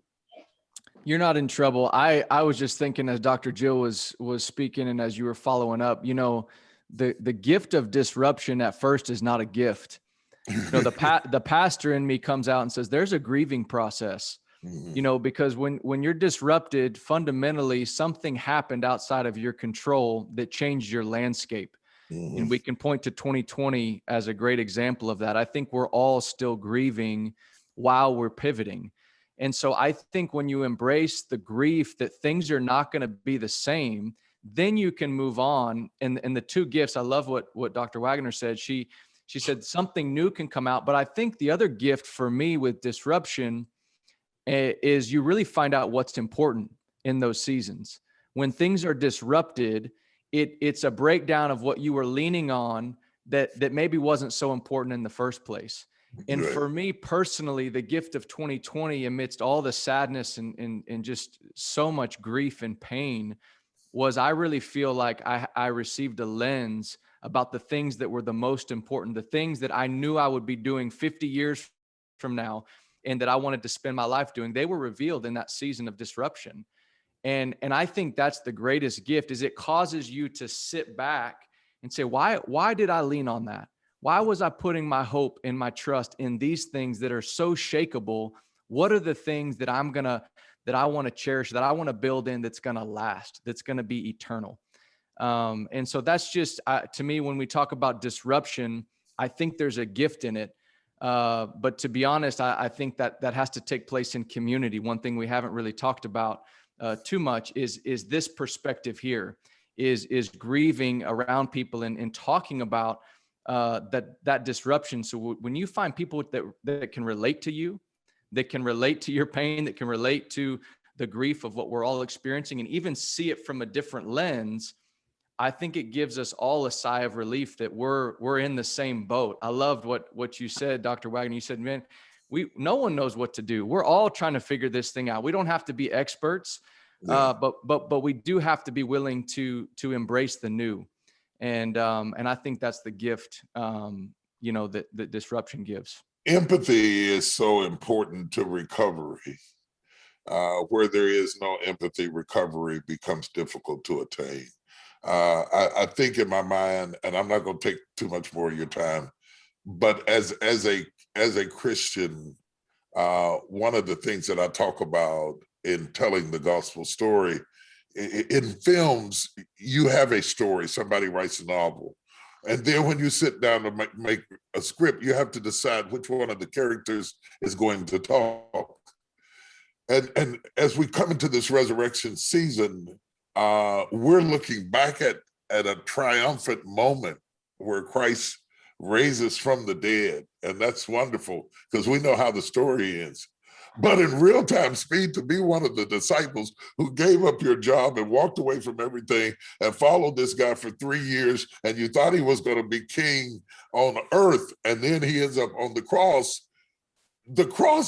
You're not in trouble. I was just thinking as Dr. Jill was speaking and as you were following up, the gift of disruption at first is not a gift. The pastor in me comes out and says, there's a grieving process, because when you're disrupted, fundamentally something happened outside of your control that changed your landscape. Mm-hmm. And we can point to 2020 as a great example of that. I think we're all still grieving while we're pivoting. And so I think when you embrace the grief that things are not going to be the same, then you can move on. And the two gifts, I love what Dr. Waggoner said. She said something new can come out. But I think the other gift for me with disruption is you really find out what's important in those seasons. When things are disrupted, it's a breakdown of what you were leaning on that maybe wasn't so important in the first place. And for me personally, the gift of 2020 amidst all the sadness and just so much grief and pain was I really feel like I received a lens about the things that were the most important, the things that I knew I would be doing 50 years from now and that I wanted to spend my life doing. They were revealed in that season of disruption. And I think that's the greatest gift, is it causes you to sit back and say, why did I lean on that? Why was I putting my hope and my trust in these things that are so shakable? What are the things that I want to cherish, that I want to build in, that's going to last, that's going to be eternal? And so that's just, to me, when we talk about disruption, I think there's a gift in it. But to be honest, I think that has to take place in community. One thing we haven't really talked about too much is this perspective here, is grieving around people and talking about that disruption. So when you find people that can relate to you, that can relate to your pain, that can relate to the grief of what we're all experiencing, and even see it from a different lens, I think it gives us all a sigh of relief that we're in the same boat. I loved what you said, Dr. Waggoner. You said, man, no one knows what to do. We're all trying to figure this thing out. We don't have to be experts, but we do have to be willing to embrace the new. And I think that's the gift, that disruption gives. Empathy is so important to recovery. Where there is no empathy, recovery becomes difficult to attain. I think in my mind, and I'm not going to take too much more of your time, but as a Christian, one of the things that I talk about in telling the gospel story, in films, you have a story. Somebody writes a novel. And then when you sit down to make a script, you have to decide which one of the characters is going to talk. And as we come into this resurrection season, we're looking back at a triumphant moment where Christ raises from the dead. And that's wonderful because we know how the story ends. But in real-time speed, to be one of the disciples who gave up your job and walked away from everything and followed this guy for 3 years, and you thought he was going to be king on earth, and then he ends up on the cross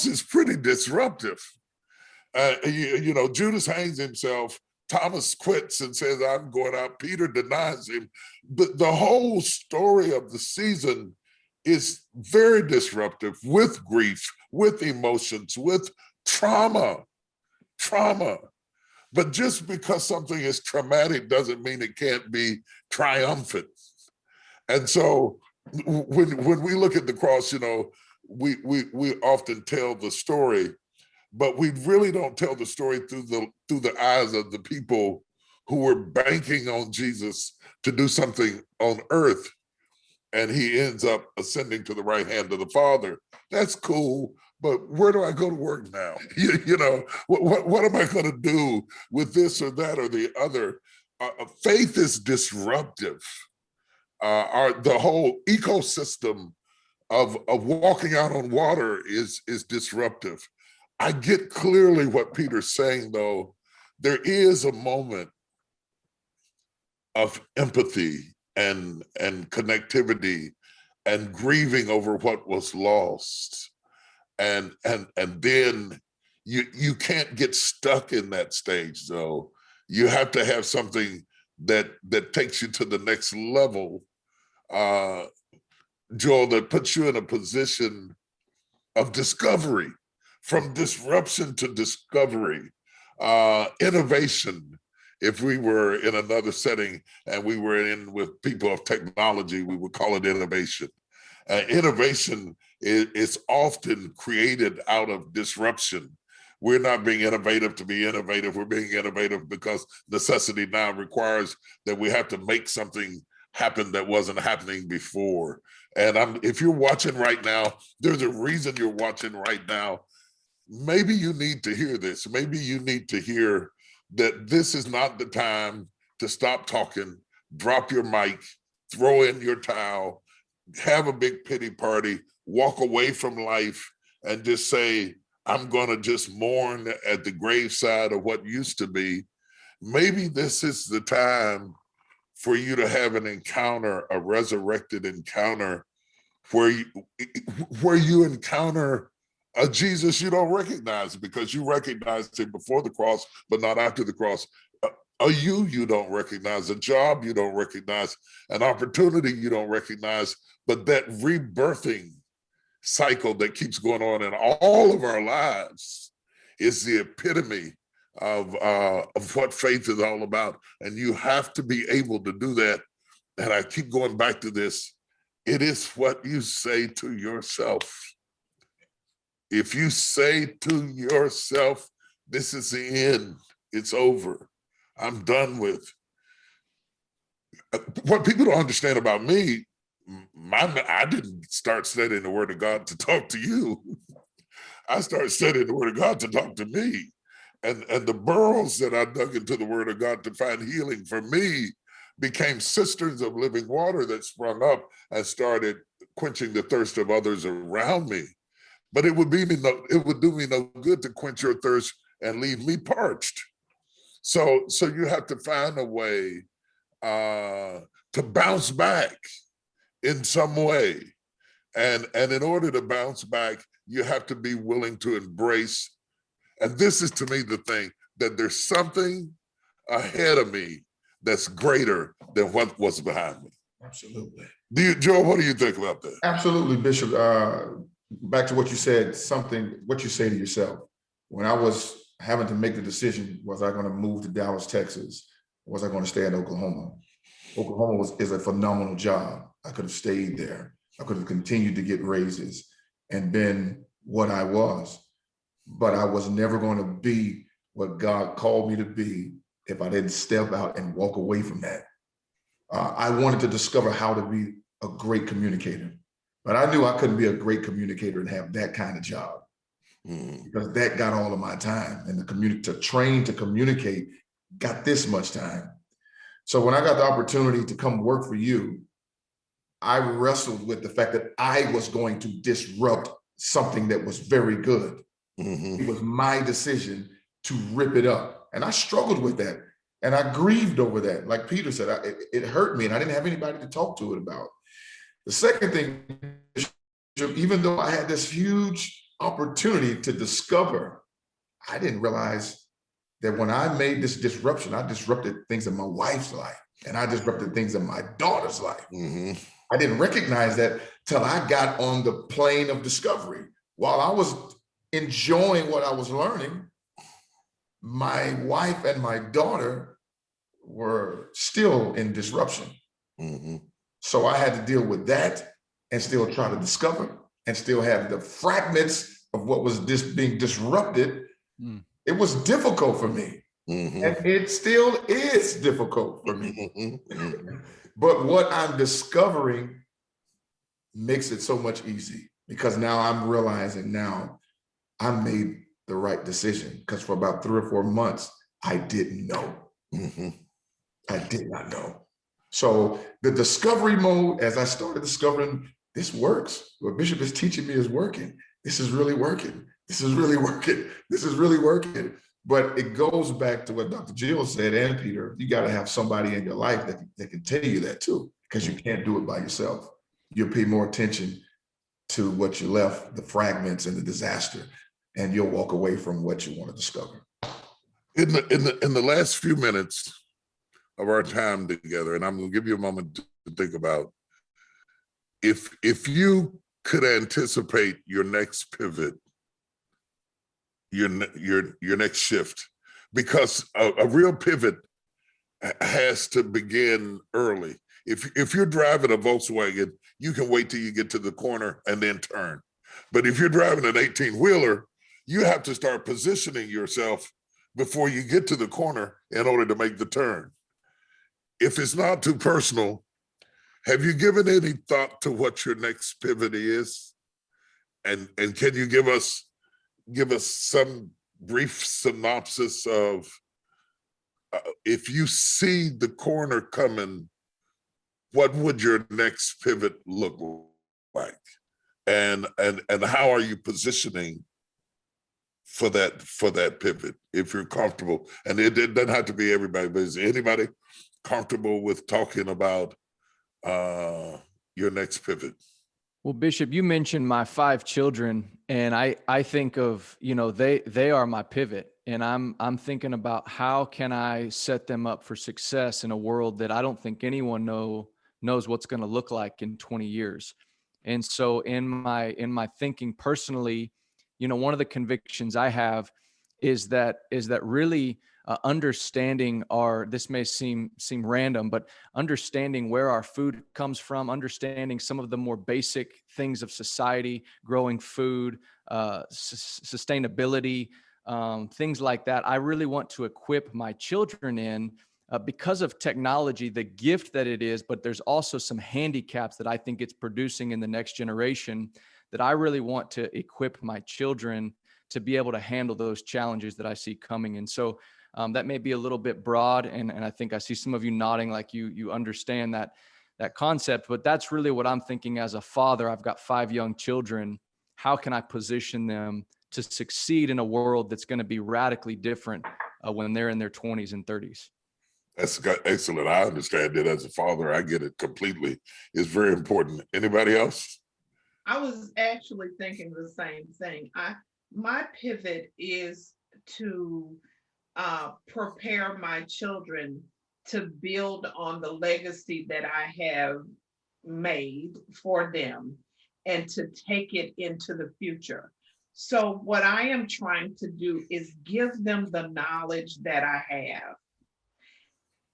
is pretty disruptive. Judas hangs himself. Thomas quits and says, I'm going out. Peter denies him. But the whole story of the season is very disruptive, with grief, with emotions, with trauma. But just because something is traumatic doesn't mean it can't be triumphant. And so when we look at the cross, we often tell the story, but we really don't tell the story through the eyes of the people who were banking on Jesus to do something on earth, and he ends up ascending to the right hand of the Father. That's cool, but where do I go to work now? You know, what am I going to do with this or that or the other? Faith is disruptive. The whole ecosystem of walking out on water is disruptive. I get clearly what Peter's saying, though. There is a moment of empathy and connectivity and grieving over what was lost. And then you can't get stuck in that stage, though. You have to have something that takes you to the next level, Joel, that puts you in a position of discovery, from disruption to discovery, innovation. If we were in another setting and we were in with people of technology, we would call it innovation. Innovation is often created out of disruption. We're not being innovative to be innovative. We're being innovative because necessity now requires that we have to make something happen that wasn't happening before. And if you're watching right now, there's a reason you're watching right now. Maybe you need to hear this. Maybe you need to hear that this is not the time to stop talking, drop your mic, throw in your towel, have a big pity party, walk away from life, and just say, I'm going to just mourn at the graveside of what used to be. Maybe this is the time for you to have an encounter, a resurrected encounter, where you encounter a Jesus you don't recognize because you recognized him before the cross, but not after the cross. A you don't recognize, a job you don't recognize, an opportunity you don't recognize, but that rebirthing cycle that keeps going on in all of our lives is the epitome of what faith is all about. And you have to be able to do that. And I keep going back to this. It is what you say to yourself. If you say to yourself, this is the end, it's over, I'm done with. What people don't understand about me, I didn't start studying the Word of God to talk to you. I started studying the Word of God to talk to me. And the burrows that I dug into the Word of God to find healing for me became cisterns of living water that sprung up and started quenching the thirst of others around me. But it would do me no good to quench your thirst and leave me parched. So you have to find a way to bounce back in some way. And in order to bounce back, you have to be willing to embrace. And this is, to me, the thing, that there's something ahead of me that's greater than what was behind me. Absolutely. Joe, what do you think about that? Absolutely, Bishop. Back to what you said, what you say to yourself. When I was having to make the decision, was I going to move to Dallas, Texas? Or was I going to stay in Oklahoma? Oklahoma is a phenomenal job. I could have stayed there. I could have continued to get raises and been what I was. But I was never going to be what God called me to be if I didn't step out and walk away from that. I wanted to discover how to be a great communicator. But I knew I couldn't be a great communicator and have that kind of job because that got all of my time, and to train to communicate got this much time. So when I got the opportunity to come work for you, I wrestled with the fact that I was going to disrupt something that was very good. It was my decision to rip it up. And I struggled with that. And I grieved over that. Like Peter said, it hurt me and I didn't have anybody to talk to it about. The second thing, even though I had this huge opportunity to discover, I didn't realize that when I made this disruption, I disrupted things in my wife's life and I disrupted things in my daughter's life. I didn't recognize that till I got on the plane of discovery. While I was enjoying what I was learning, my wife and my daughter were still in disruption. So I had to deal with that and still try to discover and still have the fragments of what was being disrupted. It was difficult for me. And it still is difficult for me. Mm-hmm. But what I'm discovering makes it so much easy, because now I'm realizing now I made the right decision, because for about 3 or 4 months, I didn't know. Mm-hmm. I did not know. So the discovery mode, as I started discovering this works, what Bishop is teaching me is working. This is really working. This is really working. This is really working. But it goes back to what Dr. Jill said, and Peter, you got to have somebody in your life that can tell you that too, because you can't do it by yourself. You'll pay more attention to what you left, the fragments and the disaster, and you'll walk away from what you want to discover. In the last few minutes of our time together, and I'm going to give you a moment to think about, if you could anticipate your next pivot, your next shift, because a real pivot has to begin early. If you're driving a Volkswagen, you can wait till you get to the corner and then turn. But if you're driving an 18-wheeler, you have to start positioning yourself before you get to the corner in order to make the turn. If it's not too personal, have you given any thought to what your next pivot is? And can you give us some brief synopsis of if you see the corner coming, what would your next pivot look like? And how are you positioning for that pivot, if you're comfortable? And it doesn't have to be everybody, but is anybody comfortable with talking about your next pivot? Well, Bishop, you mentioned my 5 children, and I think of, they are my pivot, and I'm thinking about how can I set them up for success in a world that I don't think anyone knows what's going to look like in 20 years. And so in my thinking personally, one of the convictions I have is that really understanding this may seem random, but understanding where our food comes from, understanding some of the more basic things of society, growing food, sustainability, things like that. I really want to equip my children in because of technology, the gift that it is, but there's also some handicaps that I think it's producing in the next generation that I really want to equip my children to be able to handle those challenges that I see coming. And so that may be a little bit broad, and I think I see some of you nodding like you understand that concept, but that's really what I'm thinking as a father. I've got 5 young children. How can I position them to succeed in a world that's going to be radically different when they're in their 20s and 30s? That's excellent. I understand it as a father. I get it completely. It's very important. Anybody else? I was actually thinking the same thing. My pivot is to prepare my children to build on the legacy that I have made for them and to take it into the future. So what I am trying to do is give them the knowledge that I have,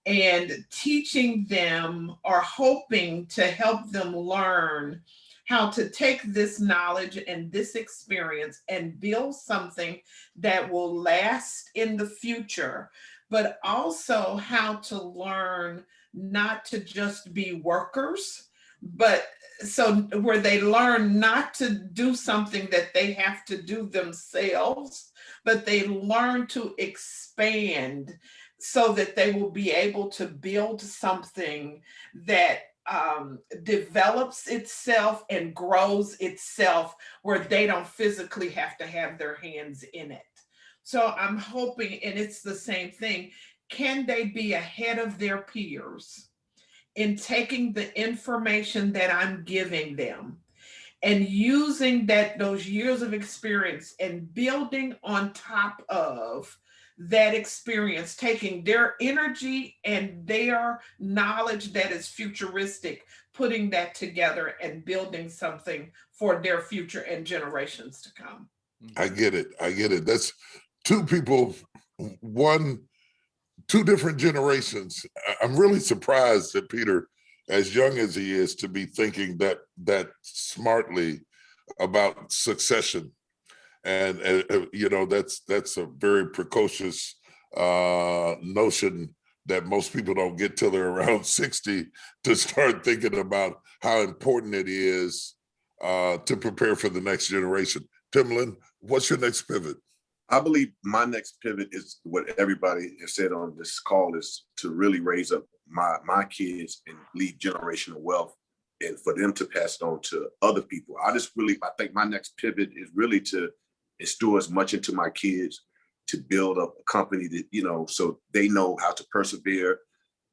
and teaching them or hoping to help them learn how to take this knowledge and this experience and build something that will last in the future, but also how to learn not to just be workers, but so where they learn not to do something that they have to do themselves, but they learn to expand so that they will be able to build something that develops itself and grows itself, where they don't physically have to have their hands in it. So I'm hoping, and it's the same thing, can they be ahead of their peers in taking the information that I'm giving them and using those years of experience and building on top of that experience, taking their energy and their knowledge that is futuristic, putting that together and building something for their future and generations to come. I get it. That's 2 people, 2 different generations. I'm really surprised that Peter, as young as he is, to be thinking that smartly about succession. And that's a very precocious notion that most people don't get till they're around 60 to start thinking about how important it is to prepare for the next generation. Timbaland, what's your next pivot? I believe my next pivot is what everybody has said on this call, is to really raise up my kids and leave generational wealth, and for them to pass it on to other people. I think my next pivot is really to instill as much into my kids, to build up a company that, so they know how to persevere,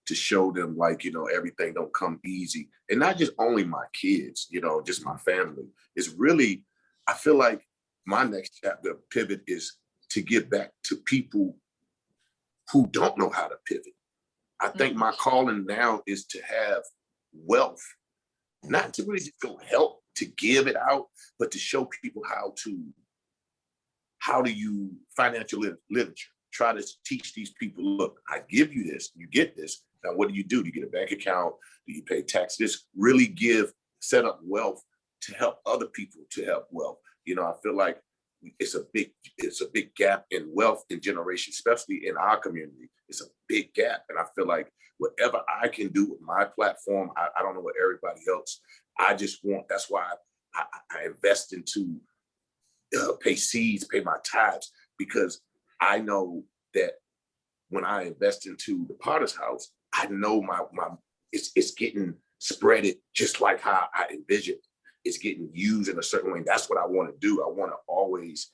to show them, like, everything don't come easy. And not just only my kids, just my family. It's really, I feel like my next chapter pivot is to give back to people who don't know how to pivot. I think my calling now is to have wealth, not to really just go help to give it out, but to show people how to use financial literature. Try to teach these people, look, I give you this, you get this. Now, what do? You get a bank account? Do you pay taxes? Really set up wealth to help other people to have wealth. I feel like it's a big gap in wealth in generation, especially in our community. It's a big gap. And I feel like whatever I can do with my platform, I don't know what everybody else, that's why I invest into pay seeds, pay my tithes, because I know that when I invest into the Potter's House, I know it's getting spreaded just like how I envisioned. It's getting used in a certain way. That's what I want to do. I want to always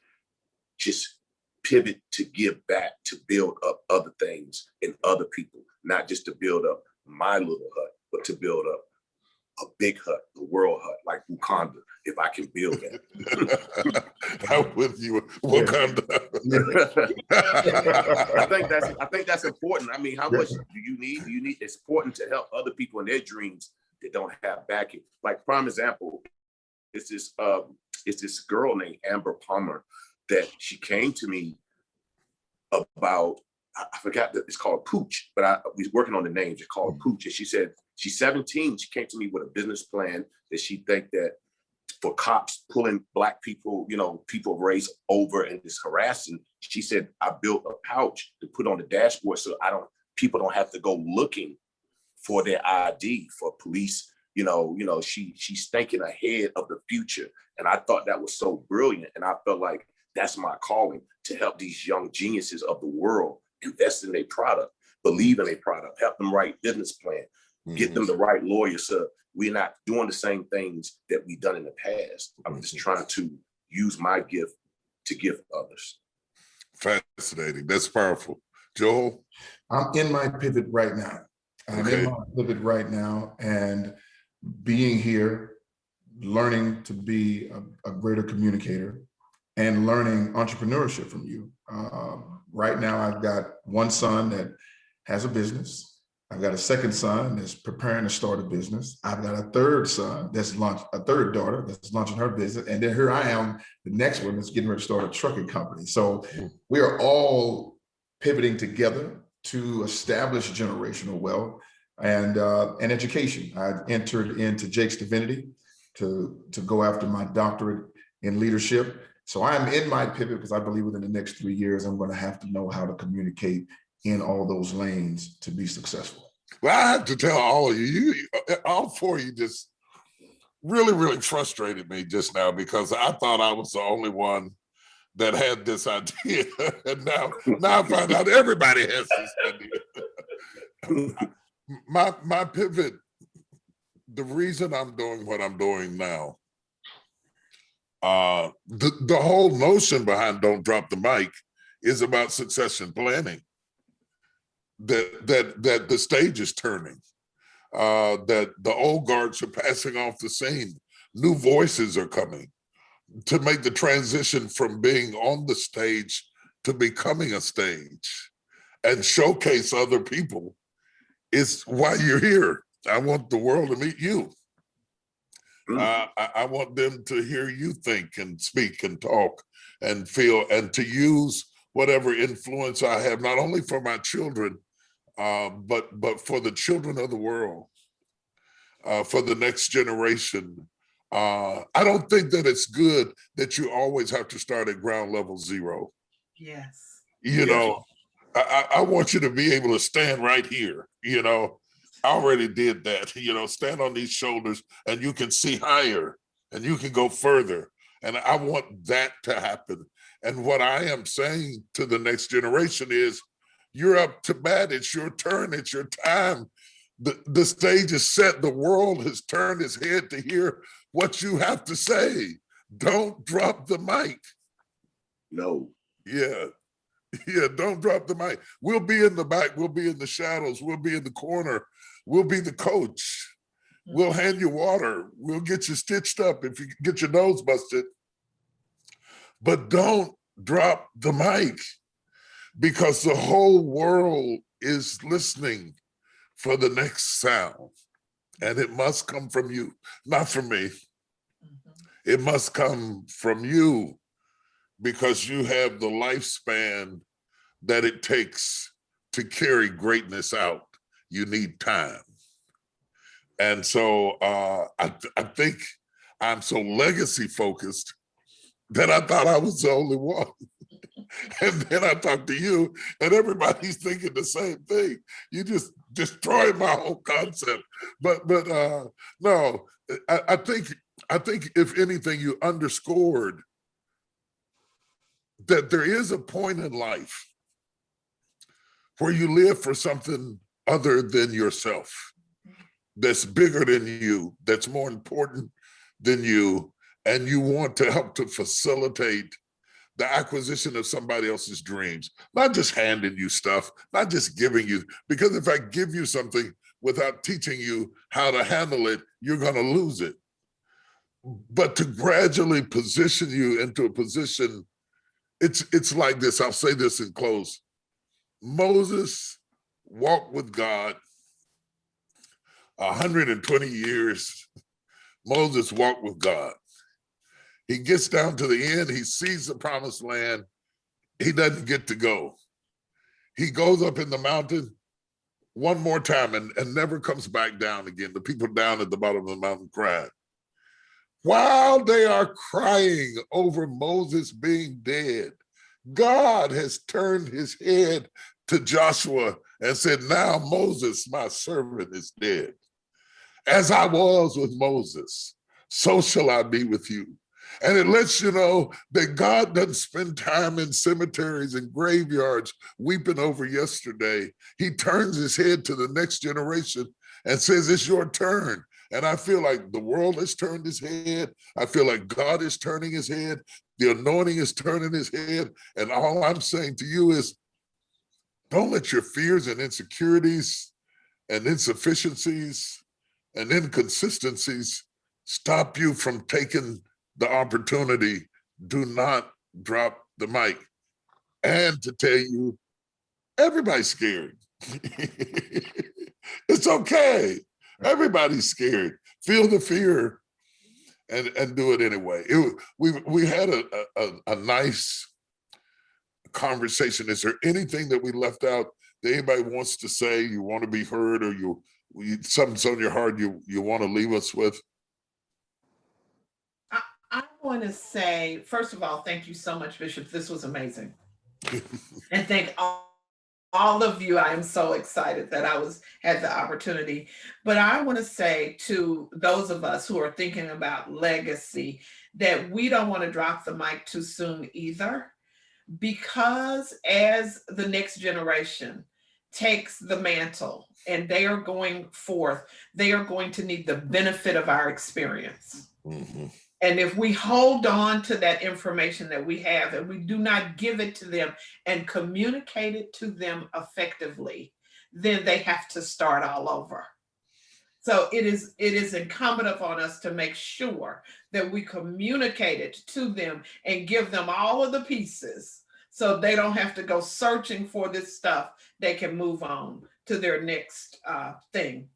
just pivot to give back, to build up other things in other people, not just to build up my little hut, but to build up a big hut, the world hut, like Wakanda, if I can build that. I'm with you, Wakanda. I think that's important. I mean, how much do you need? It's important to help other people in their dreams that don't have backing. Like, prime example, it's this girl named Amber Palmer that she came to me about, I forgot that it's called Pooch, but I was working on the names. It's called Pooch. And she said, she's 17. She came to me with a business plan that she think that for cops pulling Black people, people of race over and just harassing, she said, I built a pouch to put on the dashboard so people don't have to go looking for their ID for police. She's thinking ahead of the future. And I thought that was so brilliant. And I felt like that's my calling, to help these young geniuses of the world invest in their product, believe in their product, help them write business plan, get them the right lawyers. So we're not doing the same things that we've done in the past. I'm just trying to use my gift to give others. Fascinating. That's powerful. Joel? I'm in my pivot right now. And being here, learning to be a greater communicator and learning entrepreneurship from you. Right now, I've got one son that has a business. I've got a second son that's preparing to start a business. I've got a third son a third daughter that's launching her business. And then here I am, the next one that's getting ready to start a trucking company. So we are all pivoting together to establish generational wealth and education. I entered into Jake's Divinity to go after my doctorate in leadership. So I'm in my pivot because I believe within the next 3 years, I'm going to have to know how to communicate in all those lanes to be successful. Well, I have to tell all of you, all four of you just really, really frustrated me just now, because I thought I was the only one that had this idea. And now I find out everybody has this idea. My pivot, the reason I'm doing what I'm doing now, the whole notion behind Don't Drop the Mic is about succession planning. That the stage is turning, that the old guards are passing off the scene, new voices are coming to make the transition from being on the stage to becoming a stage and showcase other people is why you're here. I want the world to meet you. I want them to hear you think and speak and talk and feel, and to use whatever influence I have, not only for my children, but for the children of the world, for the next generation. I don't think that it's good that you always have to start at ground level zero. Yes. You know, I want you to be able to stand right here. You know, I already did that. You know, stand on these shoulders and you can see higher and you can go further. And I want that to happen. And what I am saying to the next generation is, you're up to bat. It's your turn. It's your time. The stage is set. The world has turned its head to hear what you have to say. Don't drop the mic. No. Yeah. Yeah, don't drop the mic. We'll be in the back. We'll be in the shadows. We'll be in the corner. We'll be the coach. We'll hand you water. We'll get you stitched up if you get your nose busted. But don't drop the mic, because the whole world is listening for the next sound. And it must come from you, not from me. It must come from you, because you have the lifespan that it takes to carry greatness out. You need time. And so I think I'm so legacy focused that I thought I was the only one. And then I talked to you and everybody's thinking the same thing. You just destroyed my whole concept. But no, I think if anything, you underscored that there is a point in life where you live for something other than yourself, that's bigger than you, that's more important than you, and you want to help to facilitate the acquisition of somebody else's dreams, not just handing you stuff, not just giving you, because if I give you something without teaching you how to handle it, you're gonna lose it. But to gradually position you into a position, it's like this, I'll say this in close. Moses walked with God 120 years. Moses walked with God. He gets down to the end, he sees the promised land, he doesn't get to go. He goes up in the mountain one more time and never comes back down again. The people down at the bottom of the mountain cried. While they are crying over Moses being dead, God has turned his head to Joshua and said, now Moses, my servant, is dead. As I was with Moses, so shall I be with you. And it lets you know that God doesn't spend time in cemeteries and graveyards weeping over yesterday. He turns his head to the next generation and says, it's your turn. And I feel like the world has turned his head. I feel like God is turning his head. The anointing is turning his head. And all I'm saying to you is, don't let your fears and insecurities and insufficiencies and inconsistencies stop you from taking the opportunity. Do not drop the mic. And to tell you, everybody's scared. It's okay. Everybody's scared. Feel the fear and do it anyway. We had a nice conversation. Is there anything that we left out that anybody wants to say, you want to be heard, or you something's on your heart you want to leave us with? I want to say, first of all, thank you so much, Bishop. This was amazing. And thank all of you. I am so excited that I had the opportunity. But I want to say to those of us who are thinking about legacy, that we don't want to drop the mic too soon either, because as the next generation takes the mantle and they are going forth, they are going to need the benefit of our experience. Mm-hmm. And if we hold on to that information that we have and we do not give it to them and communicate it to them effectively, then they have to start all over. So it is incumbent upon us to make sure that we communicate it to them and give them all of the pieces so they don't have to go searching for this stuff. They can move on to their next thing.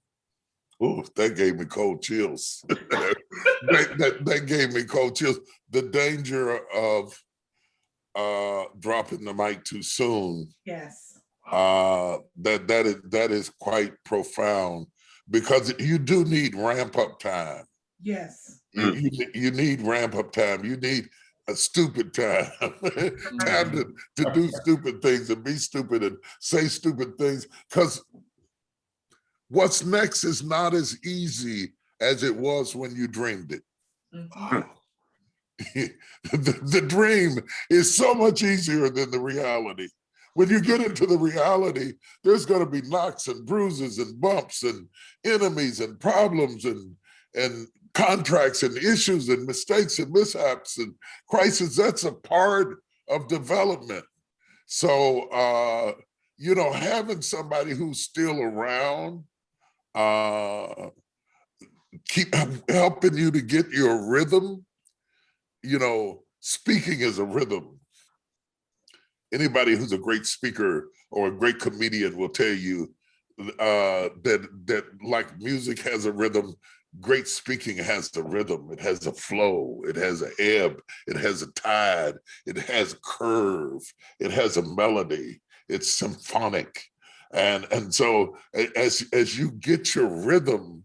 Ooh, that gave me cold chills. that gave me cold chills. The danger of dropping the mic too soon. Yes. That is quite profound, because you do need ramp up time. Yes. You need ramp up time. You need, a stupid time, time to do stupid things and be stupid and say stupid things, because what's next is not as easy as it was when you dreamed it. The dream is so much easier than the reality. When you get into the reality, there's going to be knocks and bruises and bumps and enemies and problems and contracts and issues and mistakes and mishaps and crises. That's a part of development. So, you know, having somebody who's still around, keep helping you to get your rhythm. You know, speaking is a rhythm. Anybody who's a great speaker or a great comedian will tell you that like music has a rhythm, great speaking has a rhythm. It has a flow, it has an ebb, it has a tide, it has a curve, it has a melody, it's symphonic. And so as you get your rhythm,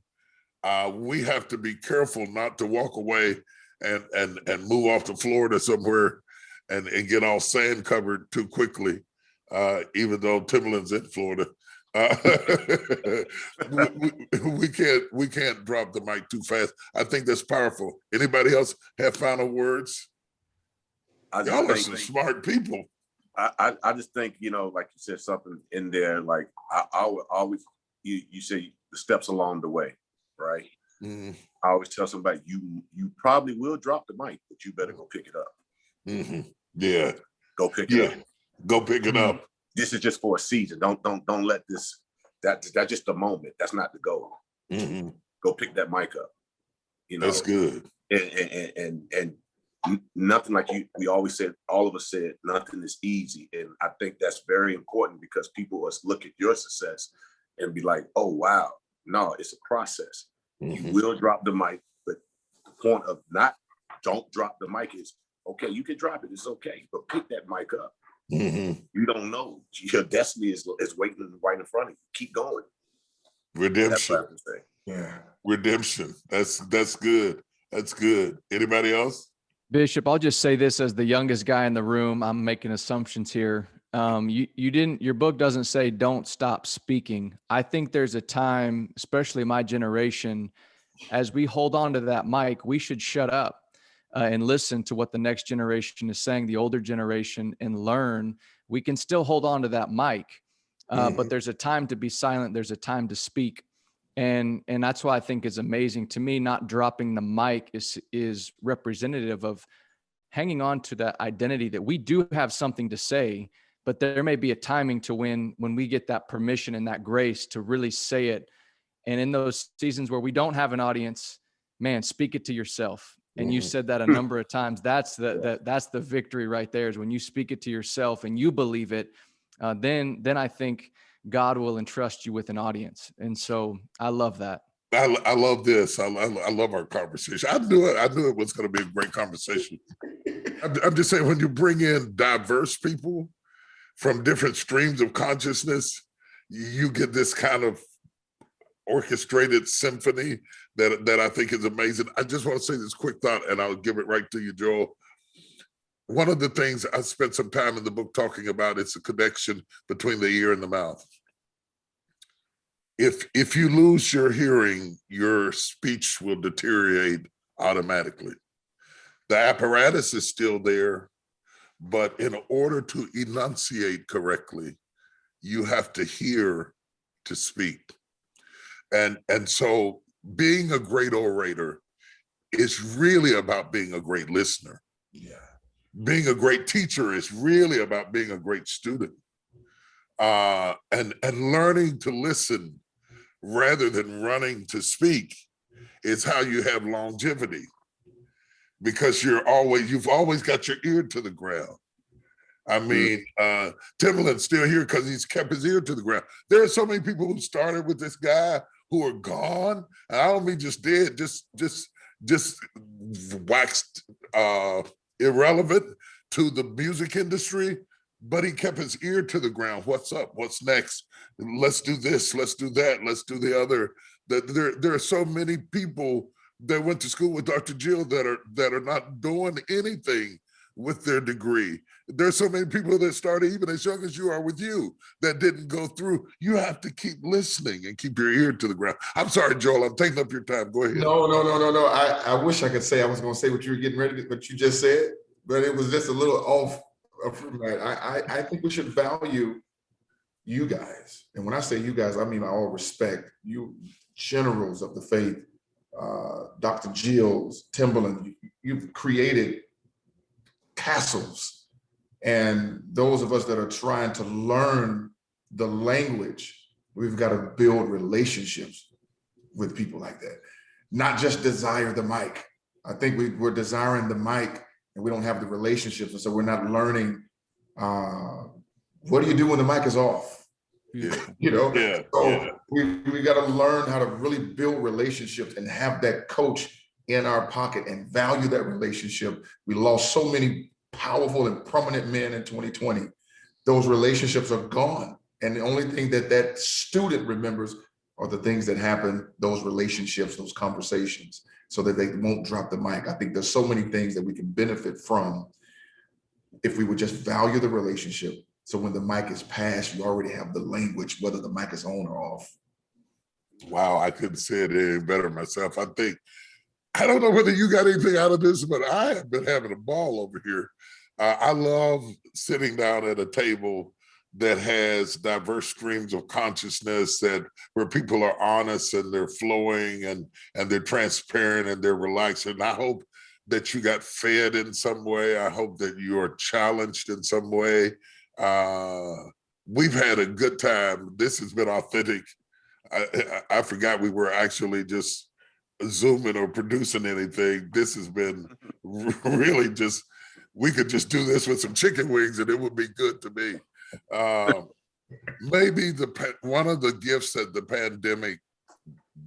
we have to be careful not to walk away and move off to Florida somewhere and get all sand covered too quickly, even though Timbaland's in Florida. We can't drop the mic too fast. I think that's powerful. Anybody else have final words? Y'all are some smart people. I just think, you know, like you said something in there, like I would always, you say the steps along the way, right? Mm-hmm. I always tell somebody, you probably will drop the mic, but you better go pick it up. Mm-hmm. Yeah. Go pick it up. Go pick it up. This is just for a season. Don't let this, that's just a moment. That's not the goal. Mm-hmm. Go pick that mic up. You know, that's good. And nothing, like we always said, all of us said, nothing is easy. And I think that's very important because people will look at your success and be like, oh, wow. No, it's a process. Mm-hmm. You will drop the mic, but the point of don't drop the mic is, okay, you can drop it, it's okay, but pick that mic up. Mm-hmm. You don't know. Your destiny is waiting right in front of you. Keep going. Redemption. Yeah. Redemption. That's good. That's good. Anybody else? Bishop, I'll just say this as the youngest guy in the room. I'm making assumptions here. Your book doesn't say don't stop speaking. I think there's a time, especially my generation, as we hold on to that mic, we should shut up and listen to what the next generation is saying, the older generation, and learn. We can still hold on to that mic, but there's a time to be silent. There's a time to speak. And that's why I think is amazing to me. Not dropping the mic is representative of hanging on to that identity that we do have something to say, but there may be a timing to when we get that permission and that grace to really say it. And in those seasons where we don't have an audience, man, speak it to yourself. And you said that a number of times. That's the victory right there, is when you speak it to yourself and you believe it, then I think God will entrust you with an audience. And so I love that. I love this. I love our conversation. I knew it was going to be a great conversation. I'm just saying, when you bring in diverse people from different streams of consciousness, you get this kind of orchestrated symphony that I think is amazing. I just want to say this quick thought, and I'll give it right to you, Joel. One of the things I spent some time in the book talking about is the connection between the ear and the mouth. If you lose your hearing, your speech will deteriorate automatically. The apparatus is still there, but in order to enunciate correctly, you have to hear to speak. And so being a great orator is really about being a great listener. Yeah. Being a great teacher is really about being a great student. And learning to listen rather than running to speak is how you have longevity, because you've always got your ear to the ground. I mean, Timbaland's still here because he's kept his ear to the ground. There are so many people who started with this guy who are gone, and I don't mean just dead, just waxed irrelevant to the music industry, but he kept his ear to the ground. What's up? What's next? Let's do this. Let's do that. Let's do the other. There are so many people that went to school with Dr. Jill that are not doing anything with their degree. There's so many people that started even as young as you are with you that didn't go through. You have to keep listening and keep your ear to the ground. I'm sorry, Joel, I'm taking up your time. Go ahead. No. I wish I could say I was going to say what you were getting ready to, what you just said, but it was just a little off from that. I think we should value you guys. And when I say you guys, I mean all respect. You generals of the faith, Dr. Gills, Timbaland, you've created castles. And those of us that are trying to learn the language, we've got to build relationships with people like that. Not just desire the mic. I think we're desiring the mic and we don't have the relationships. And so we're not learning, what do you do when the mic is off? Yeah. You know, Yeah. so Yeah. we got to learn how to really build relationships and have that coach in our pocket and value that relationship. We lost so many powerful and prominent men in 2020. Those relationships are gone. And the only thing that that student remembers are the things that happen, those relationships, those conversations, so that they won't drop the mic. I think there's so many things that we can benefit from if we would just value the relationship. So when the mic is passed, you already have the language, whether the mic is on or off. Wow, I couldn't say it any better myself. I don't know whether you got anything out of this, but I have been having a ball over here. I love sitting down at a table that has diverse streams of consciousness, that where people are honest and they're flowing and they're transparent and they're relaxed. And I hope that you got fed in some way. I hope that you are challenged in some way. We've had a good time. This has been authentic. I forgot we were actually just Zooming or producing anything. This has been really just, we could just do this with some chicken wings and it would be good to me. Maybe one of the gifts that the pandemic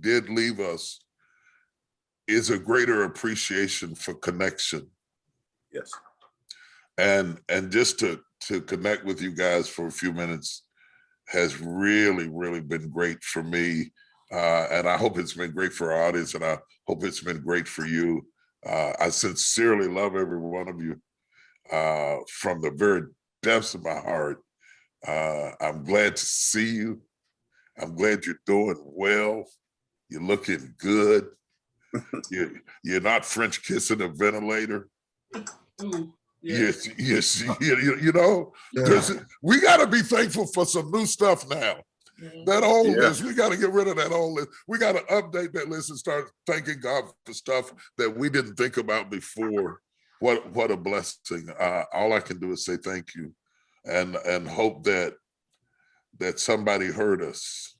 did leave us is a greater appreciation for connection. Yes. And just to connect with you guys for a few minutes has really, really been great for me. And I hope it's been great for our audience, and I hope it's been great for you. I sincerely love every one of you from the very depths of my heart. I'm glad to see you. I'm glad you're doing well. You're looking good. You're not French kissing a ventilator. Ooh, Yes, you know, Yeah. we got to be thankful for some new stuff now. That old list, we got to get rid of that old list. We got to update that list and start thanking God for stuff that we didn't think about before. What a blessing. All I can do is say thank you and hope that somebody heard us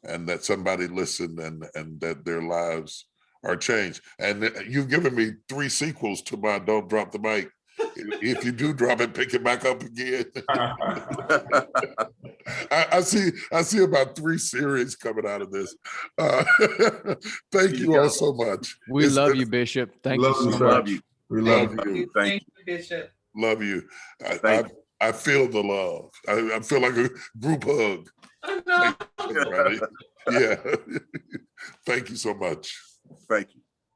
and that somebody listened and that their lives are changed. And you've given me 3 sequels to my Don't Drop the Mic. If you do drop it, pick it back up again. I see about 3 series coming out of this. Thank you all so much. We love you, Bishop. Thank you so much. We love you. you. Thank you, Bishop. Love you. Thank I feel the love. I feel like a group hug. I know. Everybody. Yeah. Thank you so much. Thank you.